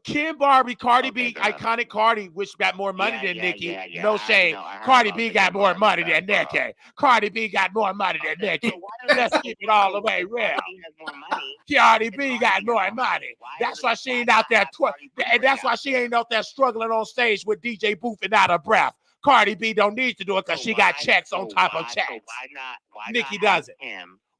Kim Barbie, Cardi B, iconic Cardi, which got more money than Nicki. No shame. Cardi B got more money than Nicki. Cardi B got more money than Nicki. Let's keep it all the way real. Cardi B got more money. That's why she ain't out there and that's why she ain't out there struggling on stage with DJ Booth and out of breath. Cardi B don't need to do it because she got checks on top of checks. Nicki doesn't.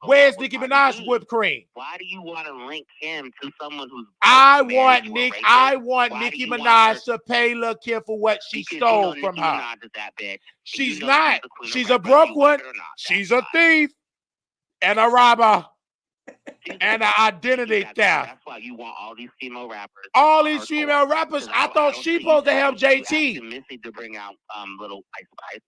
Where's Nicki Minaj's whipped cream? Why do you want to link him to someone who's? I want Nicki Minaj to pay Lil Kim for what she stole from her. She's not. She's a broke one. She's a thief and a robber and an identity theft. That's why you want all these female rappers. All these female rappers. I thought she supposed to help JT. Missy to bring out little Ice Spice.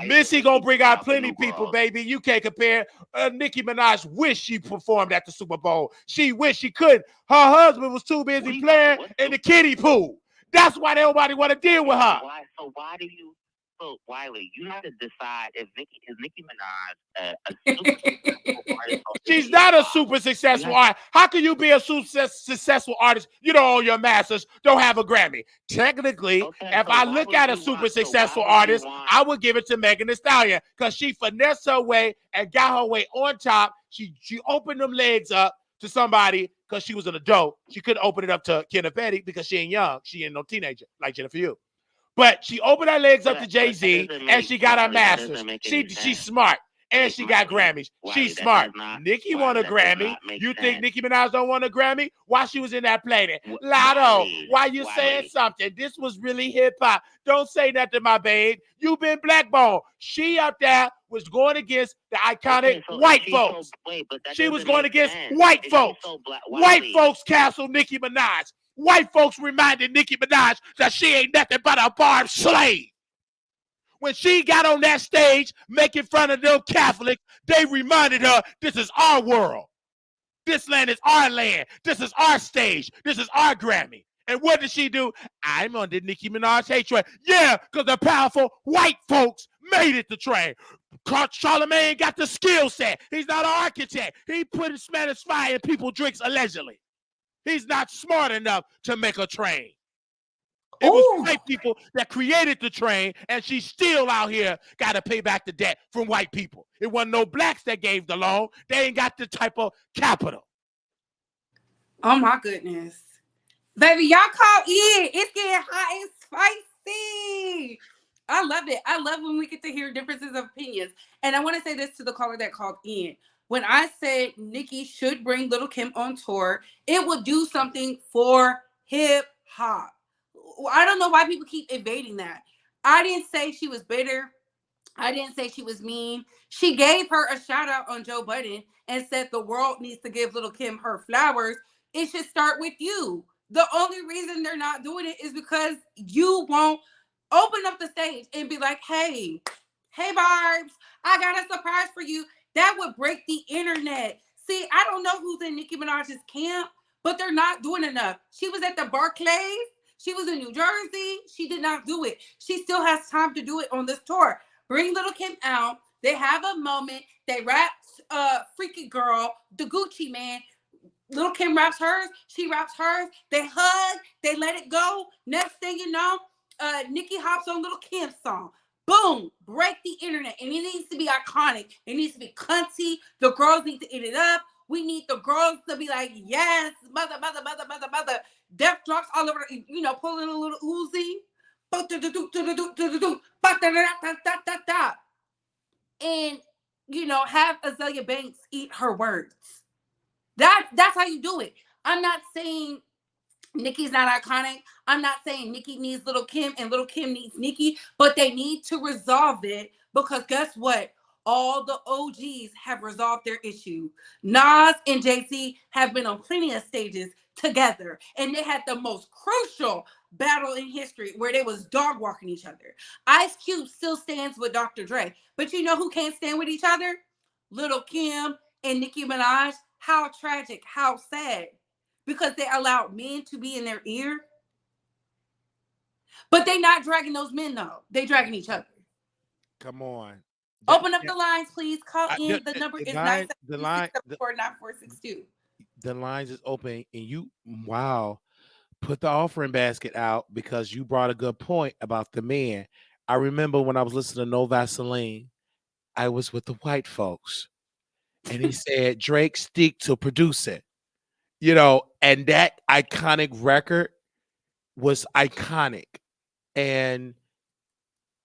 Missy gonna bring out plenty people, baby. You can't compare. Nicki Minaj wish she performed at the Super Bowl. She wish she couldn't. Her husband was too busy playing in the kiddie pool. That's why nobody want to deal with her. Why do you? So Wiley, you have to decide if Nicki Minaj a super successful artist. She's not a super successful artist. How can you be a successful artist? You don't own your masters, don't have a Grammy. Technically, if I look at a super successful artist, I would give it to Megan Thee Stallion because she finessed her way and got her way on top. She opened them legs up to somebody because she was an adult. She couldn't open it up to Kenneth Petty because she ain't young. She ain't no teenager like Jennifer Hughes. But she opened her legs up to Jay-Z and she got her masters. She's smart. And she got Grammys. She's smart. Nicki won a Grammy. You think Nicki Minaj don't want a Grammy? Why she was in that planet? Lotto, why you saying something? This was really hip-hop. Don't say nothing, my babe. You been blackballed. She up there was going against the iconic white folks. She was going against white folks. White folks canceled Nicki Minaj. White folks reminded Nicki Minaj that she ain't nothing but a barbed slave. When she got on that stage making fun of them Catholics, they reminded her, this is our world. This land is our land. This is our stage. This is our Grammy. And what did she do? I'm on the Nicki Minaj hate train. Yeah, because the powerful white folks made it the train. Charlemagne got the skill set. He's not an architect. He put Spanish fire in people's drinks allegedly. He's not smart enough to make a train. It was Ooh. white people that created the train, and she's still out here got to pay back the debt from white people. It wasn't no blacks that gave the loan. They ain't got the type of capital. Oh my goodness. Baby, y'all call in. It's getting hot and spicy. I love it. I love when we get to hear differences of opinions. And I want to say this to the caller that called in. When I said Nicki should bring Little Kim on tour, it would do something for hip hop. I don't know why people keep evading that. I didn't say she was bitter. I didn't say she was mean. She gave her a shout out on Joe Budden and said the world needs to give Little Kim her flowers. It should start with you. The only reason they're not doing it is because you won't open up the stage and be like, hey, Barbs, I got a surprise for you. That would break the internet. See, I don't know who's in Nicki Minaj's camp, but they're not doing enough. She was at the Barclays. She was in New Jersey. She did not do it. She still has time to do it on this tour. Bring Little Kim out. They have a moment. They rap Freaky Girl, the Gucci Man. Little Kim raps hers. She raps hers. They hug. They let it go. Next thing you know, Nicki hops on Little Kim's song. Boom. Break the internet. And it needs to be iconic. It needs to be cunty. The girls need to eat it up. We need the girls to be like, yes, mother. Death drops all over, pulling a little Uzi. And, have Azalea Banks eat her words. That's how you do it. I'm not saying Nicki's not iconic. I'm not saying Nicki needs Little Kim and Little Kim needs Nicki, but they need to resolve it because guess what? All the OGs have resolved their issue. Nas and Jay-Z have been on plenty of stages together, and they had the most crucial battle in history where they was dog walking each other. Ice Cube still stands with Dr. Dre, but you know who can't stand with each other? Little Kim and Nicki Minaj. How tragic, how sad. Because they allowed men to be in their ear. But they not dragging those men, though. They dragging each other. Come on. Open up the lines, please. Call in. The number is 976-7462. The lines is open, and put the offering basket out because you brought a good point about the men. I remember when I was listening to No Vaseline, I was with the white folks, and he said, Drake stick to produce it. And that iconic record was iconic. And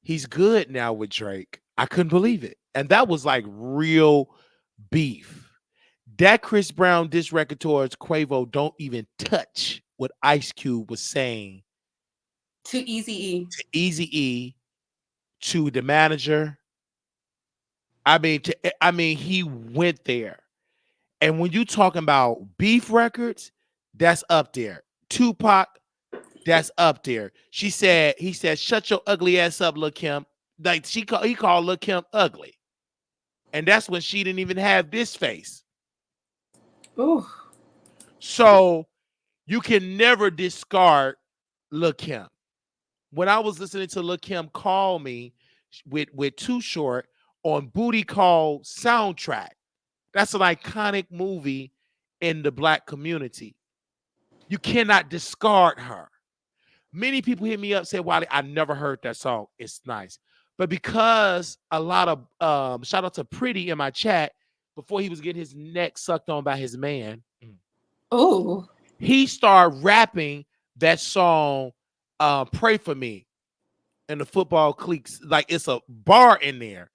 he's good now with Drake. I couldn't believe it. And that was like real beef. That Chris Brown diss record towards Quavo don't even touch what Ice Cube was saying to Eazy-E. To Eazy-E, to the manager. I mean, he went there. And when you talking about beef records, that's up there. Tupac, that's up there. He said, shut your ugly ass up, Lil' Kim. Like he called Lil' Kim ugly. And that's when she didn't even have this face. Ooh. So you can never discard Lil' Kim. When I was listening to Lil' Kim Call Me with Too Short on Booty Call soundtrack, that's an iconic movie in the Black community. You cannot discard her. Many people hit me up, say, Wiley, I never heard that song. It's nice. But because a lot of, shout out to Pretty in my chat, before he was getting his neck sucked on by his man, oh, he started rapping that song, Pray For Me, in the football cliques. Like it's a bar in there.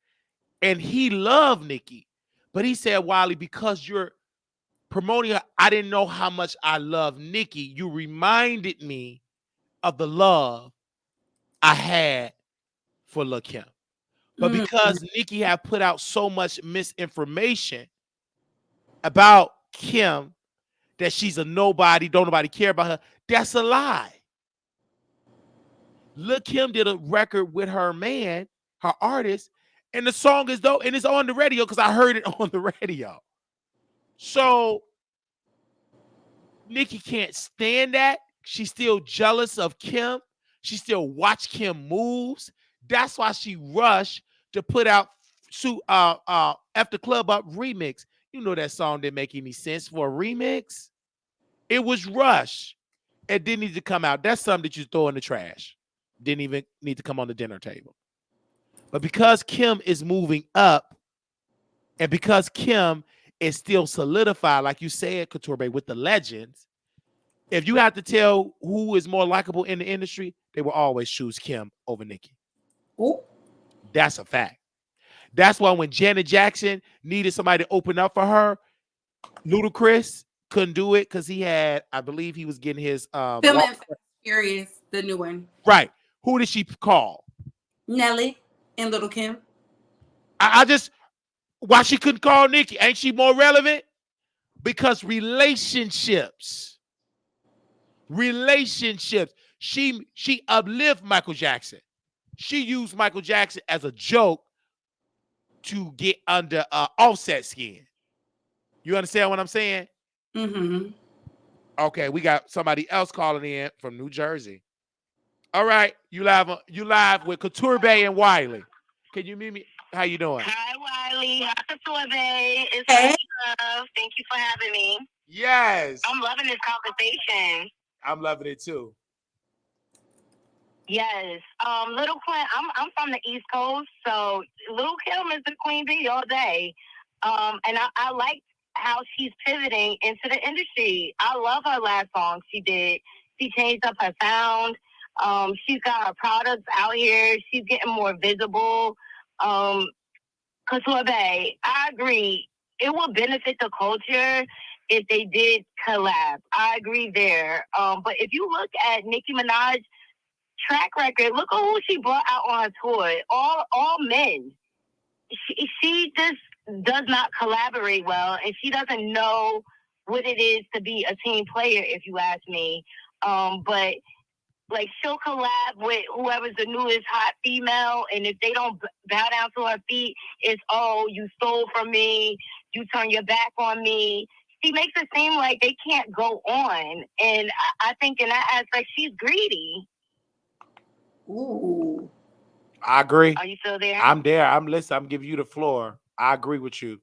And he loved Nicki. But he said, Wiley, because you're promoting her, I didn't know how much I love Nicki. You reminded me of the love I had for Lil' Kim. But because Nicki had put out so much misinformation about Kim that she's a nobody, don't nobody care about her, that's a lie. Lil' Kim did a record with her man, her artist, and the song is dope, and it's on the radio because I heard it on the radio. So Nicki can't stand that. She's still jealous of Kim. She still watch Kim moves. That's why she rushed to put out F the Club Up remix. You know that song didn't make any sense for a remix. It was rushed. It didn't need to come out. That's something that you throw in the trash. Didn't even need to come on the dinner table. But because Kim is moving up, and because Kim is still solidified, like you said, Couture Bay, with the legends, if you have to tell who is more likable in the industry, they will always choose Kim over Nicki. Ooh. That's a fact. That's why when Janet Jackson needed somebody to open up for her, Ludacris couldn't do it because he had, I believe he was getting his Film and Fast Furious, the new one. Right. Who did she call? Nelly and Little Kim. I just, why she couldn't call Nicki? Ain't she more relevant? Because relationships. She uplift Michael Jackson. She used Michael Jackson as a joke to get under Offset skin. You understand what I'm saying? Mm-hmm. Okay, we got somebody else calling in from New Jersey. All right, you live with Couture Bay and Wiley. Can you meet me? How you doing? Hi, Wiley. Hi, Couture Bay. It's Hey. love. Thank you for having me. Yes. I'm loving this conversation. I'm loving it too. Yes. Little Quinn, I'm from the East Coast, so Little Kim is the queen bee all day. And I like how she's pivoting into the industry. I love her last song she did. She changed up her sound. She's got her products out here. She's getting more visible. Couture Bay, I agree. It will benefit the culture if they did collab. I agree there. But if you look at Nicki Minaj track record, look at who she brought out on her tour. All men. She just does not collaborate well, and she doesn't know what it is to be a team player, if you ask me. But like, she'll collab with whoever's the newest hot female, and if they don't bow down to her feet, it's, oh, you stole from me, you turn your back on me. She makes it seem like they can't go on, and I think in that aspect, she's greedy. Ooh. I agree. Are you still there? I'm there. I'm listening. I'm giving you the floor. I agree with you.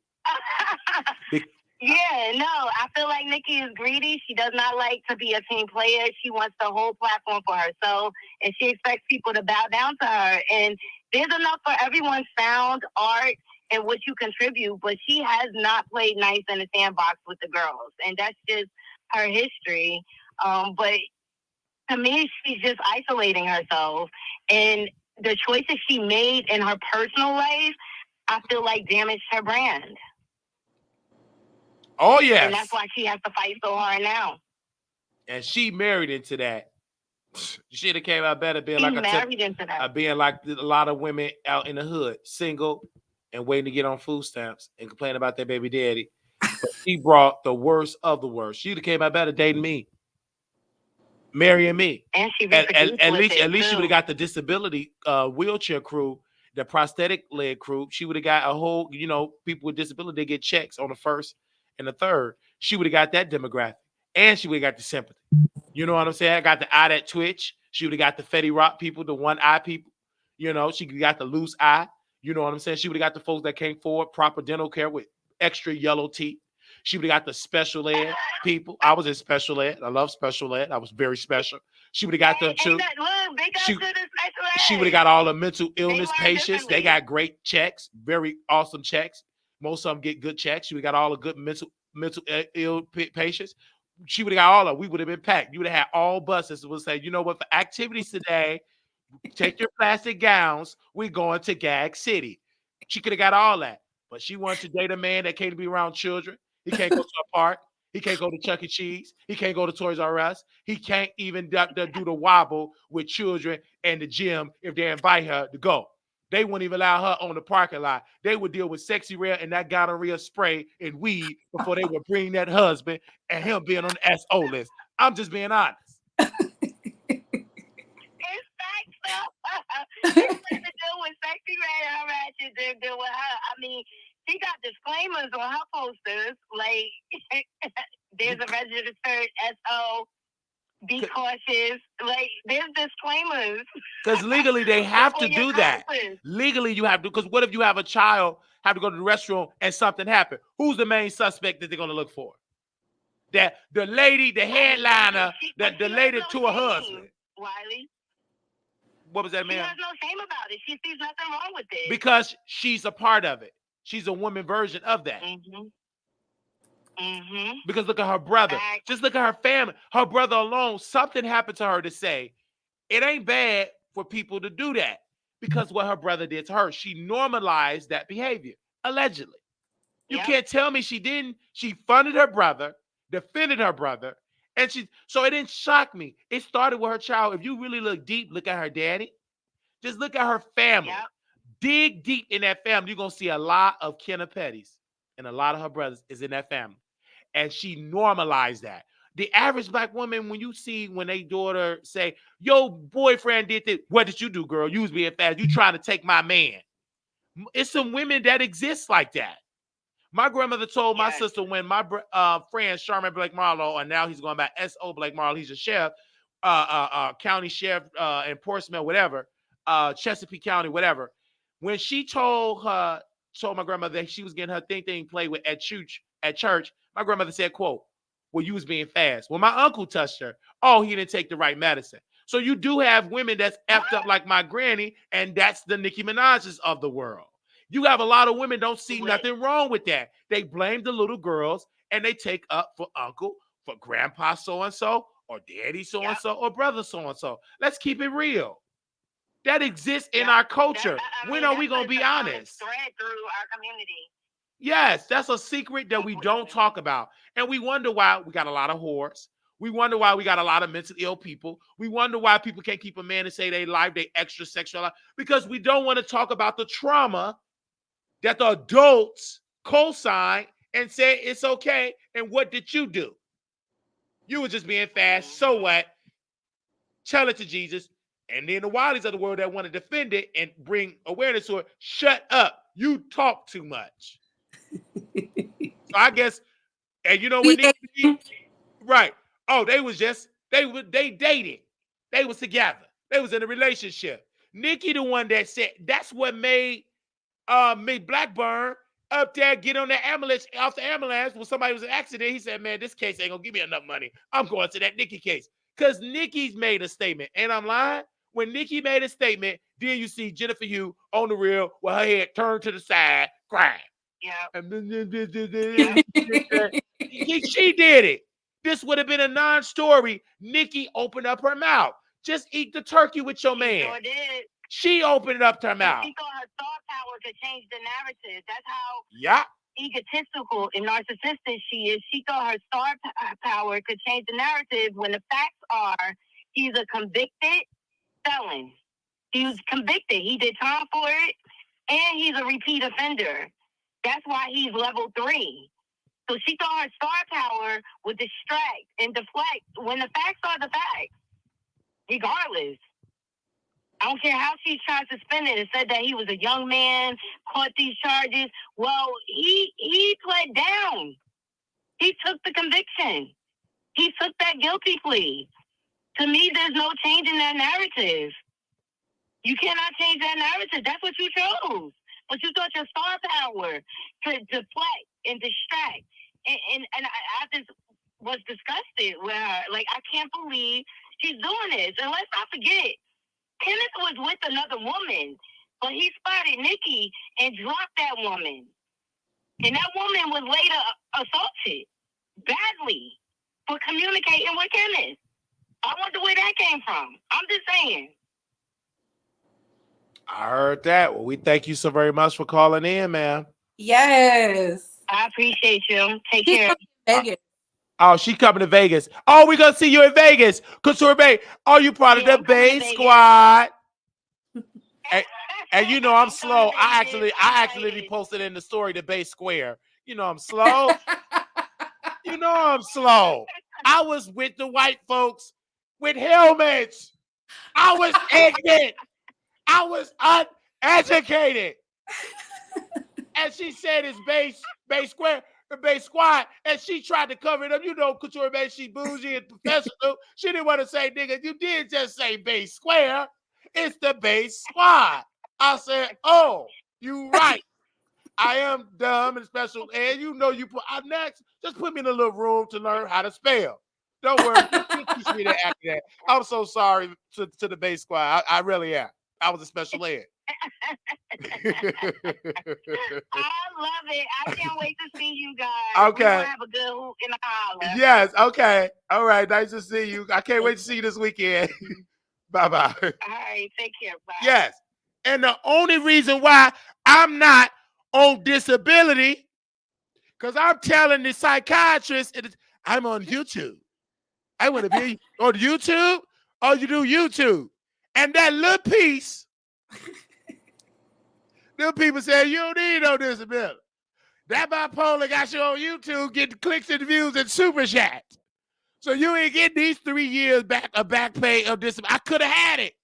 Yeah, no, I feel like Nicki is greedy. She does not like to be a team player. She wants the whole platform for herself, and she expects people to bow down to her. And there's enough for everyone's sound, art, and what you contribute, but she has not played nice in the sandbox with the girls, and that's just her history. But to me, she's just isolating herself, and the choices she made in her personal life, I feel like damaged her brand. Oh, yes. And that's why she has to fight so hard now. And she married into that. She'd have came out better being She's like married into that. being like a lot of women out in the hood, single and waiting to get on food stamps and complain about their baby daddy. But she brought the worst of the worst. She'd have came out better dating me, marrying me. And she at least she would have got the disability wheelchair crew, the prosthetic leg crew. She would have got a whole, people with disability, they get checks on the first and the third. She would have got that demographic, and she would have got the sympathy. You know what I'm saying? I got the eye that twitch. She would have got the Fetty Rock people, the one eye people. She got the loose eye. You know what I'm saying? She would have got the folks that came forward, proper dental care with extra yellow teeth. She would have got the special ed people. I was in special ed. I love special ed. I was very special. She would have got them too. She would have got all the mental illness patients. They got great checks, very awesome checks. Most of them get good checks. She would have got all the good mental ill patients. She would have got all of them. We would have been packed. You would have had all buses that would say, you know what, for activities today, take your plastic gowns. We're going to Gag City. She could have got all that. But she wanted to date a man that can't be around children. He can't go to a park. He can't go to Chuck E. Cheese. He can't go to Toys R Us. He can't even do the wobble with children and the gym if they invite her to go. They wouldn't even allow her on the parking lot. They would deal with Sexy Rare and that gonorrhea spray and weed before they would bring that husband and him being on the SO list. I'm just being honest. It's facts, though. It's nothing to do with Sexy Red and her ratchet to do with her. I mean, she got disclaimers on her posters, like there's a registered SO, be cautious. Like, there's disclaimers. Because legally they have to On your do that. conscience. Legally you have to, because what if you have a child have to go to the restroom and something happened? Who's the main suspect that they're going to look for? That the lady, the headliner, the lady to her husband. Wiley. What was that, She ma'am? has no shame about it. She sees nothing wrong with it. Because she's a part of it. She's a woman version of that. Because look at her brother. Just look at her family. Her brother alone, something happened to her to say, it ain't bad for people to do that. Because what her brother did to her, she normalized that behavior, allegedly. You can't tell me she didn't. She funded her brother, defended her brother, and so it didn't shock me. It started with her child. If you really look deep, look at her daddy. Just look at her family. Yep. Dig deep in that family. You're going to see a lot of Kenna Petties and a lot of her brothers is in that family. And she normalized that. The average black woman, when they daughter say, yo, boyfriend did this. What did you do, girl? You was being fast. You trying to take my man. It's some women that exist like that. My grandmother told my sister when my friend Sharman Blake Marlowe, and now he's going by S.O. Blake Marlowe, he's a sheriff, county sheriff in Portsmouth, whatever, Chesapeake County, whatever. When she told my grandmother that she was getting her thing played with at church, my grandmother said, quote, well, you was being fast. When my uncle touched her, oh, he didn't take the right medicine. So you do have women that's effed up like my granny, and that's the Nicki Minaj's of the world. You have a lot of women don't see nothing wrong with that. They blame the little girls and they take up for uncle, for grandpa so-and-so, or daddy so-and-so, or brother so-and-so. Let's keep it real. That exists in our culture. When are we going to be honest? Thread through our community. Yes, that's a secret that we don't talk about. And we wonder why we got a lot of whores. We wonder why we got a lot of mentally ill people. We wonder why people can't keep a man and say they life, they extra sexual life, because we don't want to talk about the trauma that the adults co-sign and say it's okay. And what did you do? You were just being fast. So what? Tell it to Jesus. And then the Wileys of the world that want to defend it and bring awareness to it, shut up. You talk too much. So I guess, and you know when Nicki, right? Oh, they dated. They was together. They was in a relationship. Nicki, the one that said that's what made Mick Blackburn up there get on the ambulance off the ambulance when somebody was in an accident. He said, man, this case ain't gonna give me enough money. I'm going to that Nicki case. Because Nicki's made a statement. And I'm lying. When Nicki made a statement, then you see Jennifer Hugh on the reel with her head turned to the side, crying. Yeah. She did it. This would have been a non-story. Nicki opened up her mouth. Just eat the turkey with your man. Sure did. She opened up her mouth. She thought her star power could change the narrative. That's how egotistical and narcissistic she is. She thought her star power could change the narrative when the facts are he's a convicted felon. He was convicted. He did time for it, and he's a repeat offender. That's why he's level 3. So she thought her star power would distract and deflect when the facts are the facts, regardless. I don't care how she tried to spin it. It said that he was a young man, caught these charges. Well, he pled down. He took the conviction. He took that guilty plea. To me, there's no change in that narrative. You cannot change that narrative. That's what you chose. But you thought your star power could deflect and distract. And I just was disgusted with her. Like, I can't believe she's doing this. And let's not forget, Kenneth was with another woman, but he spotted Nicki and dropped that woman. And that woman was later assaulted badly for communicating with Kenneth. I wonder where that came from. I'm just saying. I heard that. Well, we thank you so very much for calling in, ma'am. Yes. I appreciate you. Take care. Vegas. Oh, she coming to Vegas. Oh, we're going to see you in Vegas. Couture Bay. Oh, you part of the Bay Squad. And you know I'm slow. I actually posted in the story the Bay Square. You know I'm slow. You know I'm slow. I was with the white folks with helmets. I was ignorant. I was uneducated. And she said it's Bay Square. the Bay Squad, and she tried to cover it up. You know, Couture, man, she bougie and professional. She didn't want to say, nigga, you did just say Bay Square. It's the Bay Squad. I said, oh, you right. I am dumb and special ed. You know, next, just put me in a little room to learn how to spell. Don't worry, you teach me that after that. I'm so sorry to the Bay Squad. I really am. I was a special ed. I love it. I can't wait to see you guys. Okay. We're gonna have a good hoop in the holler. Yes, okay. All right, nice to see you. I can't wait to see you this weekend. Bye-bye. All right, take care. Bye. Yes. And the only reason why I'm not on disability, because I'm telling the psychiatrist, I'm on YouTube. I want to be on YouTube. Oh, you do YouTube. And that little piece, them people say, you don't need no disability. That bipolar got you on YouTube getting clicks and views and super chats. So you ain't getting these 3 years back pay of disability. I could have had it.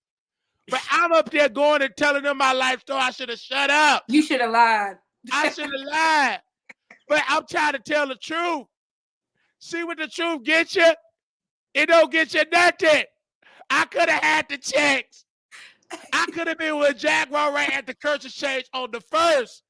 But I'm up there going and telling them my life story. I should have shut up. You should have lied. I should have lied. But I'm trying to tell the truth. See what the truth gets you? It don't get you nothing. I could have had the checks. I could have been with Jaguar right at the Culture Change on the 1st.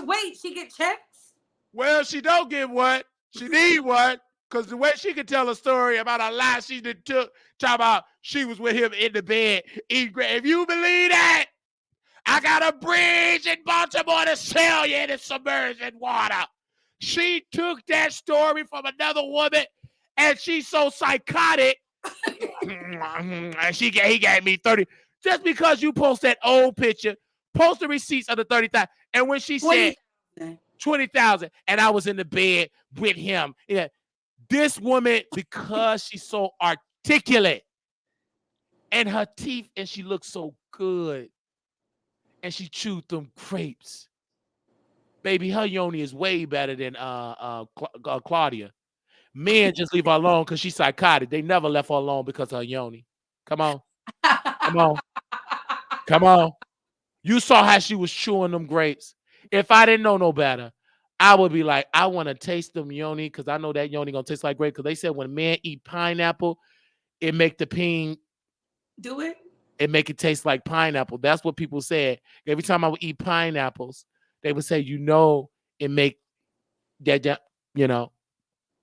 Wait, she get checks? Well, she don't get one. She need one. Because the way she could tell a story about a lie she did talk about she was with him in the bed. If you believe that, I got a bridge in Baltimore to sell you in the submerged water. She took that story from another woman, and she's so psychotic. And he gave me 30. Just because you post that old picture, post the receipts of the 30,000. And when she said 20,000, and I was in the bed with him, yeah. This woman, because she's so articulate and her teeth, and she looks so good, and she chewed them grapes. Baby, her yoni is way better than Claudia. Men just leave her alone because she's psychotic. They never left her alone because of her yoni. Come on. Come on. Come on. You saw how she was chewing them grapes. If I didn't know no better, I would be like, I want to taste them yoni because I know that yoni gonna taste like grape. Because they said when men eat pineapple, it make the peen do it. It make it taste like pineapple. That's what people said. Every time I would eat pineapples, they would say, it make that.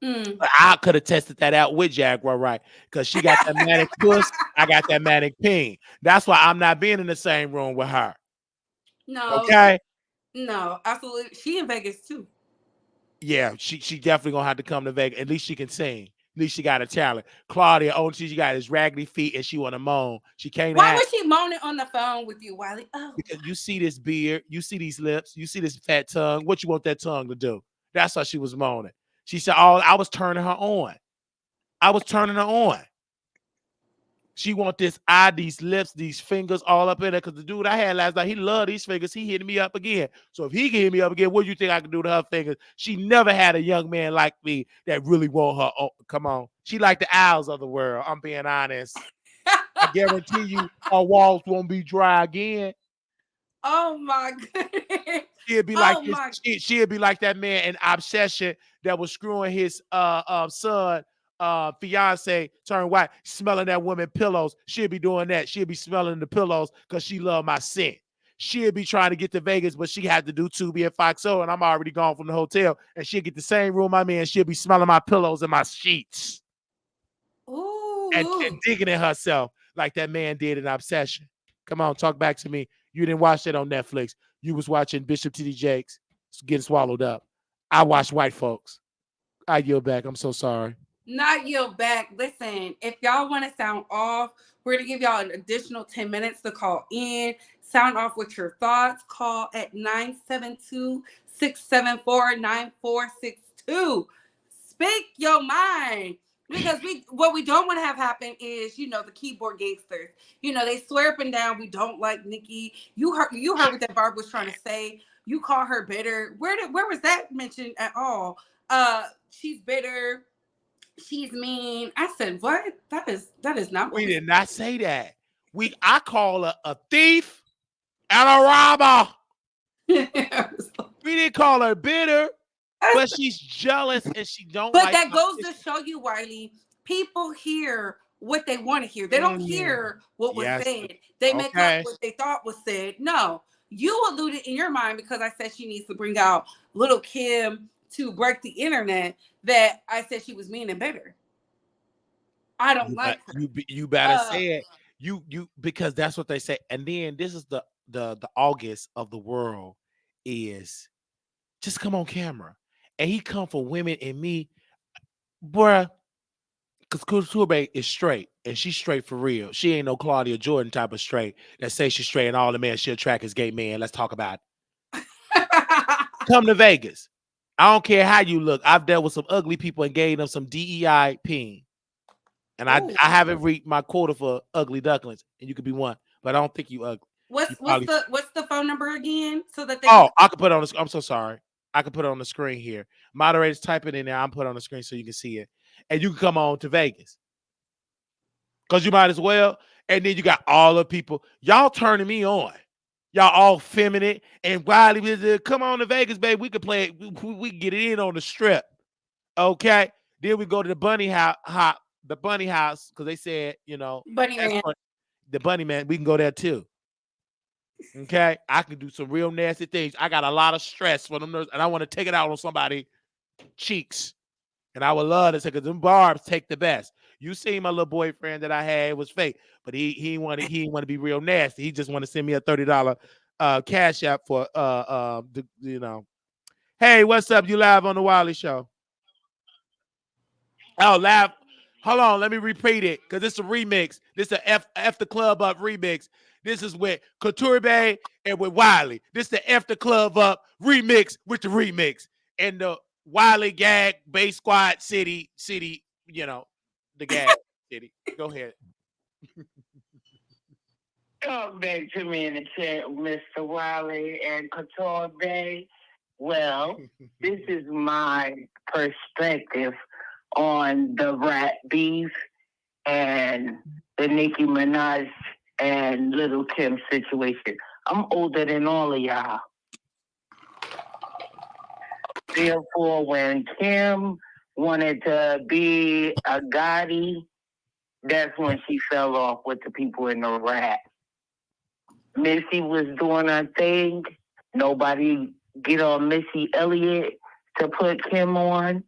I could have tested that out with Jaguar, right? Because she got that manic puss, I got that manic peen. That's why I'm not being in the same room with her. No. Okay. No, absolutely. She in Vegas too. Yeah, she definitely gonna have to come to Vegas. At least she can sing. At least she got a talent. Claudia, she got his raggedy feet and she want to moan. She can't. Why was she moaning on the phone with you, Wiley? Oh, because you see this beard, you see these lips, you see this fat tongue. What you want that tongue to do? That's why she was moaning. She said, "Oh, I was turning her on. I was turning her on." She want this eye, these lips, these fingers all up in there. Because the dude I had last night, he loved these fingers. He hit me up again. So if he can hit me up again, what do you think I can do to her fingers? She never had a young man like me that really want her. Oh, come on. She like the owls of the world. I'm being honest. I guarantee you her walls won't be dry again. Oh my goodness. She'd be like she'd be like that man in Obsession that was screwing his son fiance turned white, smelling that woman pillows. She'll be doing that. She'll be smelling the pillows because she loved my scent. She'll be trying to get to Vegas, but she had to do Tubi and Foxo, and I'm already gone from the hotel. And she'll get the same room I'm in. She'll be smelling my pillows and my sheets. Ooh. And digging in herself like that man did in Obsession. Come on, talk back to me. You didn't watch that on Netflix. You was watching Bishop T.D. Jakes getting swallowed up. I watched white folks. I yield back. I'm so sorry. Not yield back. Listen, if y'all want to sound off, we're going to give y'all an additional 10 minutes to call in. Sound off with your thoughts. Call at 972-674-9462. Speak your mind. Because what we don't want to have happen is, the keyboard gangsters. They swear up and down, we don't like Nicki. You heard what that Barb was trying to say. You call her bitter. Where was that mentioned at all? She's bitter. She's mean. I said, what? That is not what we did not say that. I call her a thief and a robber. We didn't call her bitter, but she's jealous and she don't But like that goes to competition. show you, Wiley, people hear what they want to hear. They don't hear what was Yes. said. They make up Okay. what they thought was said. No, you alluded in your mind because I said she needs to bring out Little Kim to break the internet that I said she was mean and bitter. I don't like her. You better say it. You because that's what they say. And then this is the August of the world is just come on camera. And he come for women and me, bruh. Because Couture is straight, and she's straight for real. She ain't no Claudia Jordan type of straight that say she's straight and all the men she attract is gay men. Let's talk about it. Come to Vegas. I don't care how you look. I've dealt with some ugly people and gave them some DEI peen. And I haven't reached my quota for ugly ducklings, and you could be one, but I don't think you ugly. What's the phone number again so that they I could put it on the. I'm so sorry. I could put it on the screen here. Moderators, type it in there. I'm put it on the screen so you can see it, and you can come on to Vegas because you might as well. And then you got all the people. Y'all turning me on. Y'all all feminine and Wiley. Come on to Vegas, baby. We could play it. We get it in on the strip. Okay. Then we go to the bunny house. The bunny house because they said Bunny Man. the bunny man. We can go there too. Okay, I can do some real nasty things. I got a lot of stress for them, and I want to take it out on somebody's cheeks. And I would love to say, because them barbs take the best. You seen my little boyfriend that I had, it was fake, but he want to be real nasty. He just want to send me a $30 cash app for Hey, what's up? You live on the Wiley Show? Oh, live. Hold on, let me repeat it because it's a remix. This is a F the Club Up remix. This is with Couture and with Wiley. This is the F the Club Up remix with the remix. And the Wiley Gag Bass Squad City, the Gag City. Go ahead. Talk back to me in the chat, Mr. Wiley and Couture Bay. Well, this is my perspective on the rat beef and the Nicki Minaj and Little Kim situation. I'm older than all of y'all. Therefore, when Kim wanted to be a Gotti, that's when she fell off with the people in the rap. Missy was doing her thing. Nobody get on Missy Elliott to put Kim on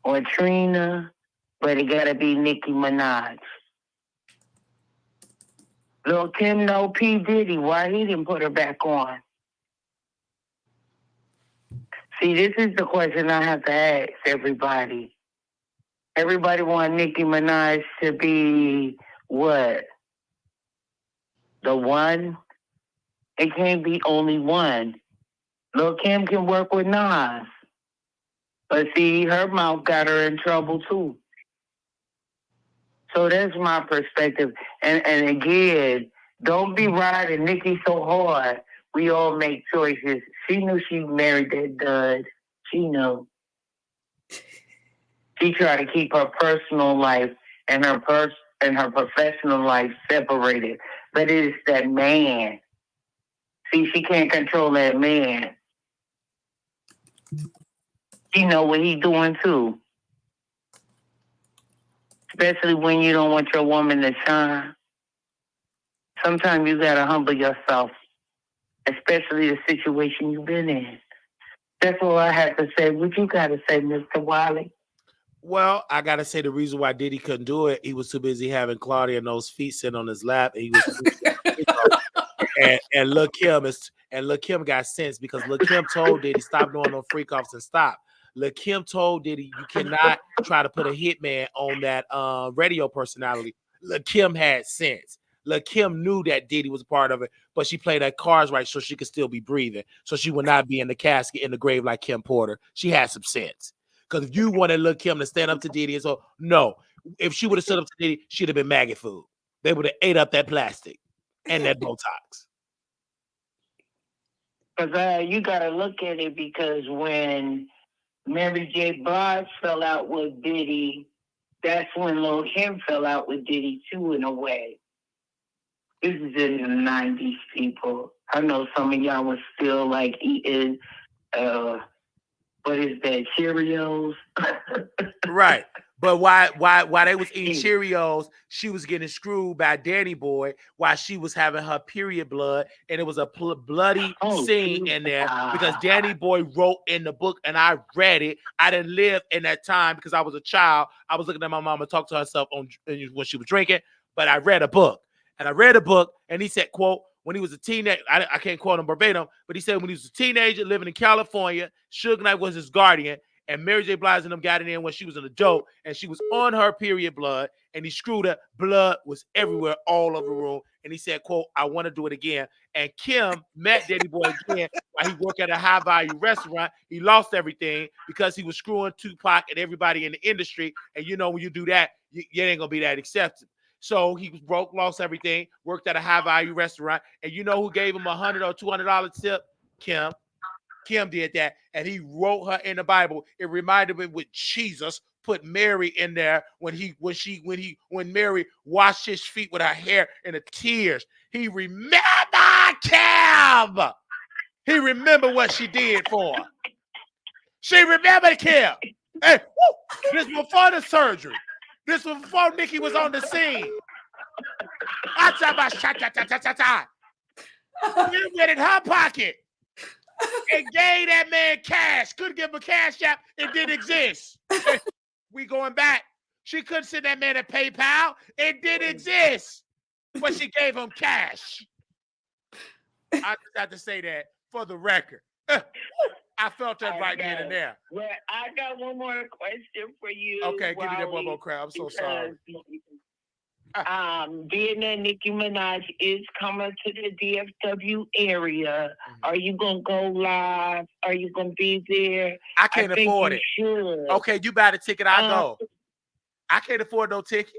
or Trina, but it gotta be Nicki Minaj. Lil' Kim know P. Diddy. Why he didn't put her back on? See, this is the question I have to ask everybody. Everybody want Nicki Minaj to be what? The one? It can't be only one. Lil' Kim can work with Nas. But see, her mouth got her in trouble too. So that's my perspective. And again, don't be riding Nicki so hard. We all make choices. She knew she married that dud. She knew. She tried to keep her personal life and her professional life separated. But it's that man. See, she can't control that man. She know what he's doing too. Especially when you don't want your woman to shine. Sometimes you gotta humble yourself. Especially the situation you've been in. That's all I have to say. What you gotta say, Mr. Wiley? Well, I gotta say the reason why Diddy couldn't do it, he was too busy having Claudia and those feet sitting on his lap, and he was and Lil' Kim got sense because Lil' Kim told Diddy stop doing no freak offs and stop. Lil' Kim told Diddy you cannot try to put a hitman on that radio personality. Lil' Kim had sense. Lil' Kim knew that Diddy was a part of it, but she played her cards right so she could still be breathing, so she would not be in the casket in the grave like Kim Porter. She had some sense. Because if you wanted Lil' Kim to stand up to Diddy, and so no, if she would have stood up to Diddy, she'd have been maggot food. They would have ate up that plastic and that Botox. Because you got to look at it because when Mary J. Blige fell out with Diddy, that's when Lil' Kim fell out with Diddy too, in a way. This is in the 90s, people. I know some of y'all was still like eating, what is that, Cheerios? Right. But why they was eating Cheerios, she was getting screwed by Danny Boy while she was having her period blood, and it was a bloody scene in there because Danny Boy wrote in the book, and I read it. I didn't live in that time because I was a child. I was looking at my mama talk to herself when she was drinking, but I read a book, and he said, quote, when he was a teenager, I can't quote him verbatim, but he said when he was a teenager living in California, Suge Knight was his guardian. And Mary J. Blige and them got it in when she was an adult, and she was on her period blood, and he screwed her. Blood was everywhere, all over the room. And he said, quote, I want to do it again. And Kim met Danny Boy again while he worked at a high-value restaurant. He lost everything because he was screwing Tupac and everybody in the industry. And you know when you do that, you ain't going to be that accepted. So he was broke, lost everything, worked at a high-value restaurant. And you know who gave him $100 or $200 tip? Kim. Kim did that, and he wrote her in the Bible. It reminded me with Jesus put Mary in there when Mary washed his feet with her hair and the tears. He remembered Kim. He remembered what she did for her. She remembered Kim. Hey, woo, this was before the surgery. This was before Nicki was on the scene. I talk about cha-cha-cha-cha-cha-cha. Kim went in her pocket and gave that man cash. Couldn't give him a cash app. It didn't exist. We going back. She couldn't send that man a PayPal. It didn't exist. But she gave him cash. I just have to say that for the record. I felt that right then and there. Well, I got one more question for you. Okay, give me that one more crap. I'm so sorry. Being that Nicki Minaj is coming to the DFW area, are you gonna go live? Are you gonna be there? I can't afford it. Should. Okay, you buy the ticket, I go. I can't afford no ticket.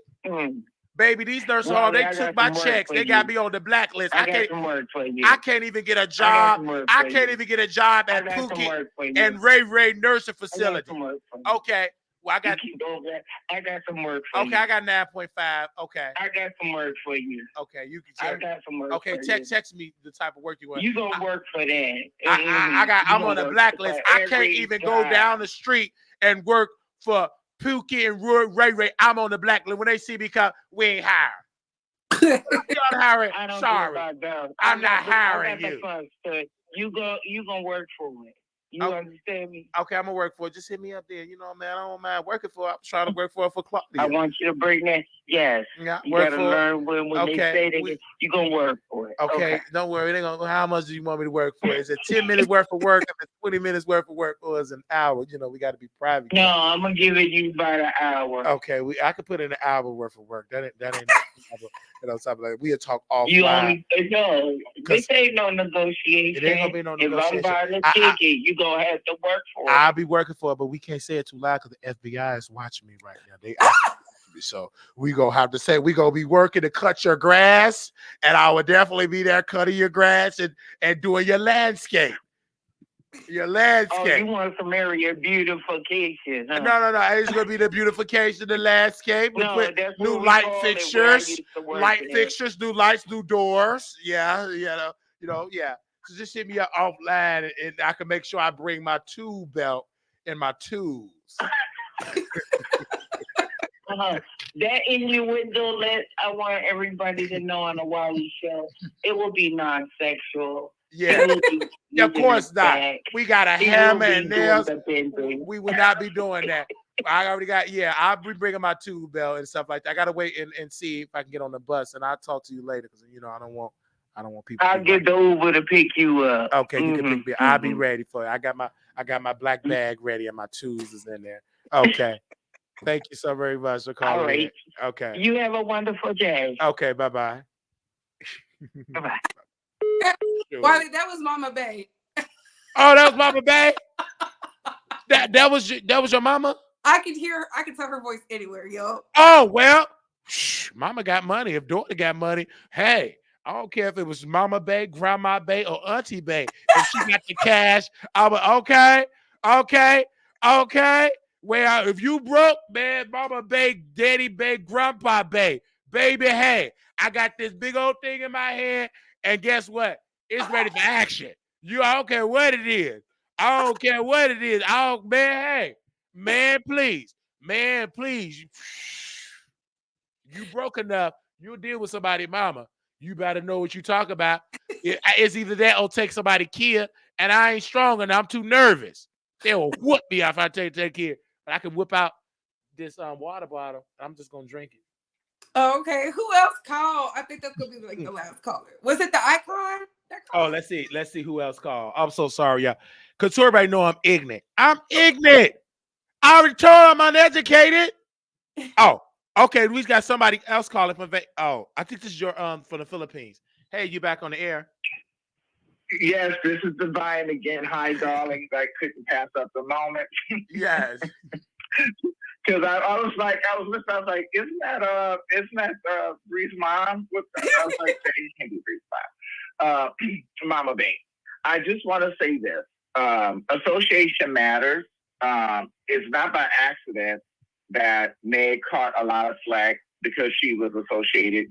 Baby, these nursing homes, they took my checks. They got me on the blacklist. I can't even get a job. I can't even get a job at Pookie and Ray Nursing Facility. Okay. Well, I got some work for you. Okay, I got 9.5. Okay. I got some work for you. Okay, you can check. I got some work okay, for you. text me the type of work you want. You gonna work for that. I'm on the blacklist. I can't even go down the street and work for Pookie and Ray. I'm on the blacklist. When they see me come, we ain't hiring. You're hiring. Sorry. I'm not hiring you. You gonna work for it. You understand me? Okay, I'm gonna work for it. Just hit me up there. You know, man, I don't mind working for it. I'm trying to work for it for Clout. I want you to bring that. Yes. Yeah, you gotta learn when they say that you gonna work for it. Okay, don't worry. They gonna. How much do you want me to work for? Is it 10 minutes worth of work? If it's 20 minutes worth of work, or is it an hour? You know, we got to be private. No, I'm gonna give it you about an hour. Okay, I could put in an hour worth of work. That ain't. You know, something like we'll talk offline. You only this ain't no negotiation. It ain't gonna be no negotiation. If I'm buying a ticket, you gonna have to work for it. I'll be working for it, but we can't say it too loud because the FBI is watching me right now. They so we gonna have to say we gonna be working to cut your grass, and I will definitely be there cutting your grass and doing your landscape. Your landscape. Oh, you want some area beautification? Huh? No. It's gonna be the beautification, the landscape. We put new light fixtures, new lights, new doors. Yeah, yeah. So just hit me up offline, and I can make sure I bring my tool belt and my tools. That innuendo, I want everybody to know on the Wiley Show, it will be non-sexual. Yeah, of course not. We got a hammer and nails. We will not be doing that. I already got, I'll be bringing my tool belt and stuff like that. I got to wait and see if I can get on the bus, and I'll talk to you later because, I don't want people. I'll get the Uber to pick you up. Okay, you can pick me. I'll be ready for it. I got my black bag ready and my tools is in there. Okay. Thank you so very much for calling. All right. In. Okay. You have a wonderful day. Okay, bye-bye. Bye-bye. Wiley, that was Mama Bay. Oh, that was Mama Bay? that was your mama? I could tell her voice anywhere, yo. Oh, well, Mama got money. If daughter got money, hey, I don't care if it was Mama Bay, Grandma Bay, or Auntie Bay. If she got the cash, I would, okay. Well, if you broke, man, Mama Bay, Daddy Bay, Grandpa Bay, baby, hey, I got this big old thing in my hand, and guess what? It's ready for action. I don't care what it is. I don't care what it is. Man, please. You broke enough. You deal with somebody, mama. You better know what you talk about. It's either that or take somebody kid, and I ain't strong and I'm too nervous. They will whoop me if I take kid. But I can whip out this water bottle. I'm just gonna drink it. Okay, who else called? I think that's gonna be like the last caller. Was it the icon? Oh, let's see who else called. I'm so sorry, y'all. Couture, everybody know I'm ignorant. I already told I'm uneducated. Oh, okay. We got somebody else calling from. I think this is your from the Philippines. Hey, you back on the air? Yes, this is Divine again. Hi, darling. I couldn't pass up the moment. Yes. Because I was listening. I was like, isn't that Bree's mom? I was like, it can't be Bree's mom. Mama Babe. I just want to say this. Association matters. It's not by accident that Meg caught a lot of slack because she was associated,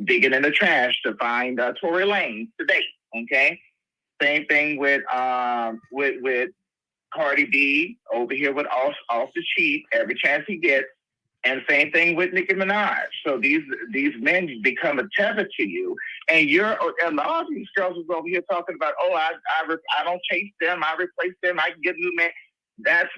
digging in the trash to find Tory Lanez today. Okay. Same thing with Cardi B over here with off the sheet every chance he gets, and same thing with Nicki Minaj. So these men become a tether to you, and and all these girls is over here talking about, I don't chase them, I replace them, I can get a new man. That's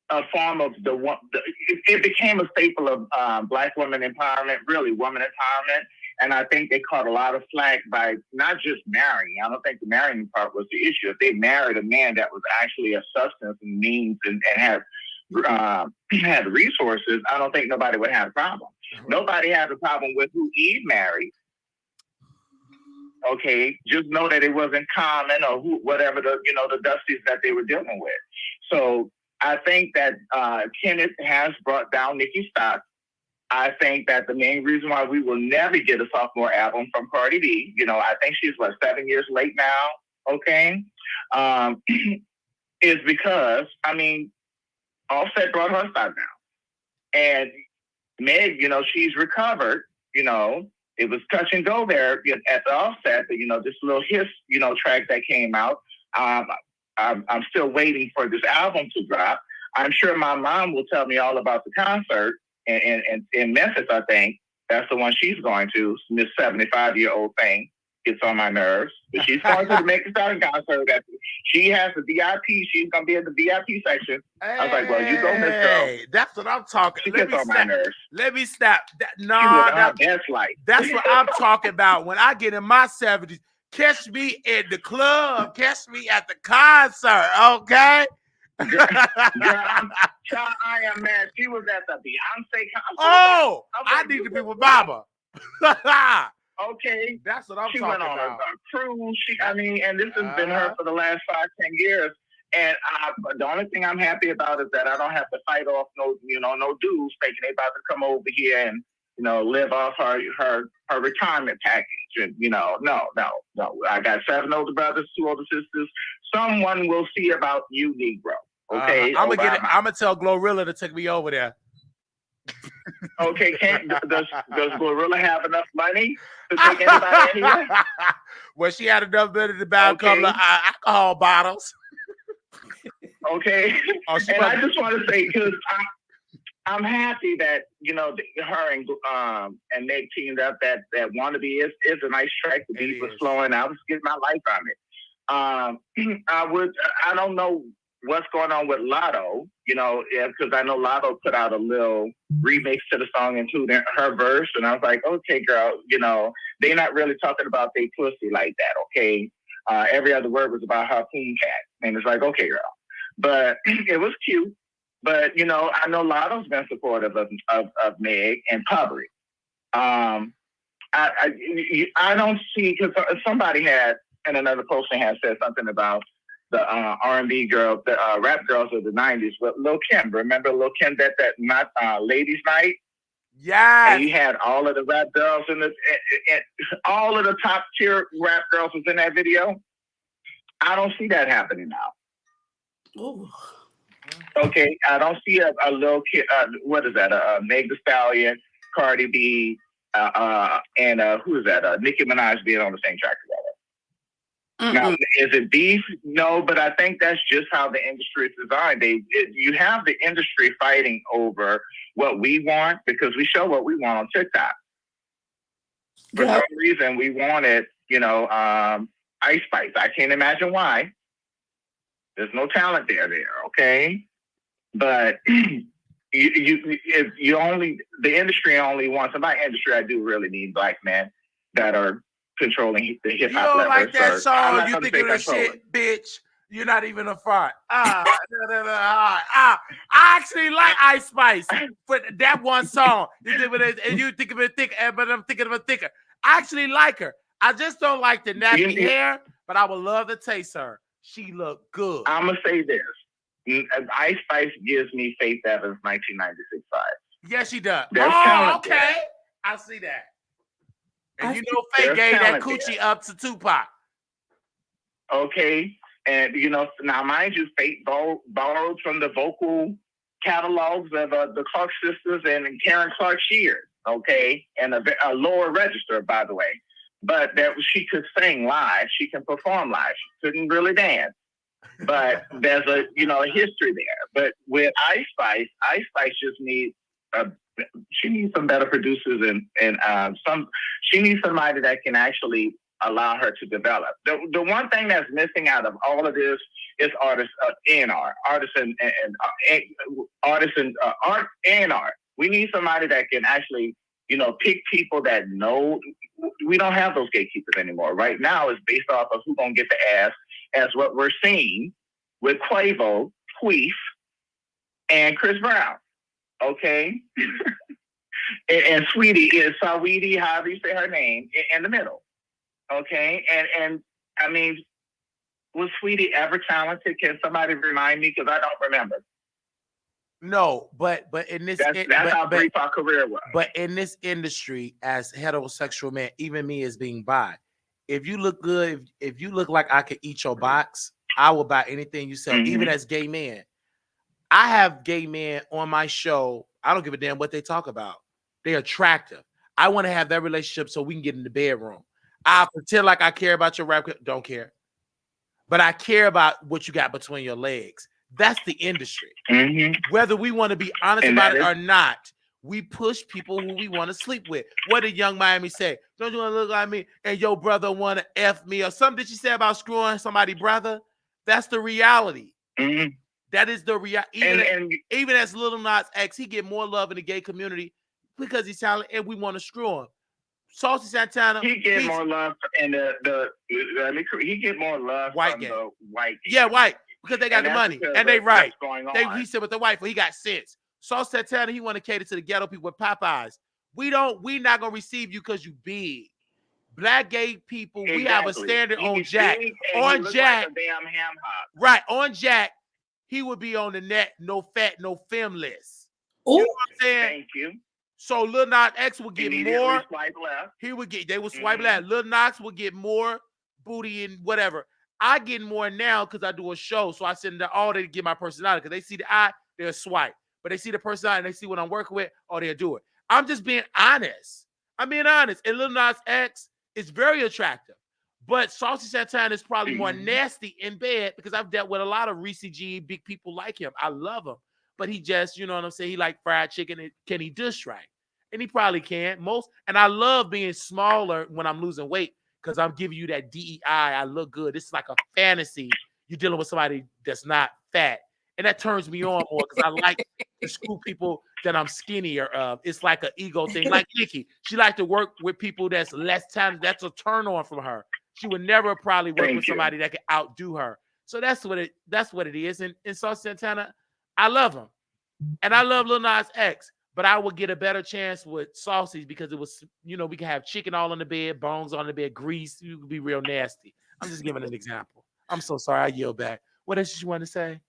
a form of it became a staple of Black women empowerment, really woman empowerment. And I think they caught a lot of flack by not just marrying. I don't think the marrying part was the issue. If they married a man that was actually a substance and means and had resources, I don't think nobody would have a problem. Nobody had a problem with who Eve married. Okay, just know that it wasn't Common or whatever the Dusties that they were dealing with. So I think that Kenneth has brought down Nicki's stock. I think that the main reason why we will never get a sophomore album from Cardi B, I think she's 7 years late now, okay, is because, Offset brought her stock down. And Meg, she's recovered, it was touch and go there at the Offset, this little hiss, track that came out. I'm still waiting for this album to drop. I'm sure my mom will tell me all about the concert in Memphis. I think that's the one she's going to. This 75-year-old thing gets on my nerves. But she's going to the Make the Stallion concert. She has the VIP. She's going to be in the VIP section. Hey, I was like, well, you go, Miss Girl. That's what I'm talking. She gets on my nerves. Let me stop. That's what I'm talking about. When I get in my 70s, catch me at the club. Catch me at the concert, okay? Girl, I am mad. She was at the Beyonce concert. Oh, I need to be with Baba. Okay, that's what I'm talking about. She went on a cruise. And this has been her for the last 5-10 years. And the only thing I'm happy about is that I don't have to fight off no dudes thinking they about to come over here and live off her retirement package. And no. I got 7 older brothers, 2 older sisters. Someone will see about you, Negro. Okay, I'm gonna tell Glorilla to take me over there. Okay, does Glorilla have enough money to take anybody anywhere? Well, she had enough money to buy a couple of alcohol bottles. Okay, and I just want to say, because I'm happy that her and Meg teamed up. That Wannabe is a nice track. The beat was flowing. I was getting my life on it. I don't know what's going on with Lotto, because I know Lotto put out a little remix to the song, including her verse, and I was like, okay, girl, they're not really talking about they pussy like that, okay? Every other word was about her poon cat, and it's like, okay, girl, but it was cute. But I know Lotto's been supportive of Meg in public. I don't see, because somebody had in another posting had said something about the R&B girls, the rap girls of the 90s, but Lil' Kim. Remember Lil' Kim, that not Ladies Night? Yeah. And you had all of the rap girls in all of the top tier rap girls was in that video. I don't see that happening now. Ooh. Okay, I don't see a little kid. What is that? A Meg the Stallion Cardi B, and who is that? Nicki Minaj being on the same track together. Now, is it beef? No, but I think that's just how the industry is designed. You have the industry fighting over what we want because we show what we want on TikTok. For some reason, we wanted, Ice Spice. I can't imagine why. There's no talent there, okay? But the industry only wants, and by industry, I do really mean black men that are controlling the hip hop. You don't like that song? You think of the shit, bitch? You're not even a fart. I actually like Ice Spice for that one song. You think of it, and you think of it thick, but I'm thinking of it thicker. I actually like her. I just don't like the nappy hair, but I would love to taste her. She look good. I'm gonna say this: Ice Spice gives me Faith Evans 1996 vibes. Yes, she does. Okay, there. I see that. And Faith gave that coochie up to Tupac. Okay. And, now mind you, Faith borrowed from the vocal catalogs of the Clark sisters and Karen Clark Sheard. Okay. And a lower register, by the way. But she could sing live. She can perform live. She couldn't really dance. But there's a history there. But with Ice Spice just needs she needs some better producers and she needs somebody that can actually allow her to develop. The one thing that's missing out of all of this is art A&R. We need somebody that can actually, pick people that know. We don't have those gatekeepers anymore. Right now, it's based off of who's gonna get the ass, as what we're seeing with Quavo, Queef, and Chris Brown. Okay. and Sweetie is Saweetie, however you say her name, in the middle. Okay. And I mean, was Sweetie ever talented? Can somebody remind me? Because I don't remember. No, but in this that's how brief our career was. But in this industry, as heterosexual man, even me as being bi, if you look good, if you look like I could eat your box, I will buy anything you sell, even as gay men. I have gay men on my show. I don't give a damn what they talk about. They're attractive. I want to have that relationship so we can get in the bedroom. I pretend like I care about your rap. Don't care. But I care about what you got between your legs. That's the industry. Whether we want to be honest about it or not, we push people who we want to sleep with. What did Young Miami say? Don't you want to look like me and your brother want to F me or something that she said about screwing somebody's brother? That's the reality. That is the reality. Even as Lil Nas X, he get more love in the gay community because he's talented and we want to screw him. Saucy Santana, he get more love in he get more love white from gang. the white gang. Yeah, white. Because they got the money and they right. He said with the wife, he got sense. Saucy Santana, he want to cater to the ghetto people with Popeyes. We not gonna receive you because you big. Black gay people, we have a standard on Jack. On Jack, like a damn ham hock. Right, on Jack, he would be on the net, no fat, no femme list. You know what I'm saying? Thank you. So Lil Nas X would get more. Swipe left. They would swipe left. Lil Nas would get more booty and whatever. I get more now because I do a show. So I send them all they get my personality. Because they see the eye, they'll swipe. But they see the personality and they see what I'm working with, or they'll do it. I'm just being honest. I'm being honest. And Lil Nas X is very attractive. But Saucy Santana is probably more nasty in bed because I've dealt with a lot of Reese G, big people like him. I love him. But he just, you know what I'm saying? He like fried chicken. And can he dish right? And he probably can. And I love being smaller when I'm losing weight because I'm giving you that DEI. I look good. It's like a fantasy. You're dealing with somebody that's not fat. And that turns me on more because I like to screw people that I'm skinnier of. It's like an ego thing. Like Nicki, she likes to work with people that's less talented. That's a turn on from her. She would never probably work with somebody that could outdo her. So that's what it is. And Saucy Santana, I love him. And I love Lil Nas X. But I would get a better chance with Saucy because it was, we can have chicken all on the bed, bones on the bed, grease. You could be real nasty. I'm just giving an example. I'm so sorry. I yield back. What else you want to say?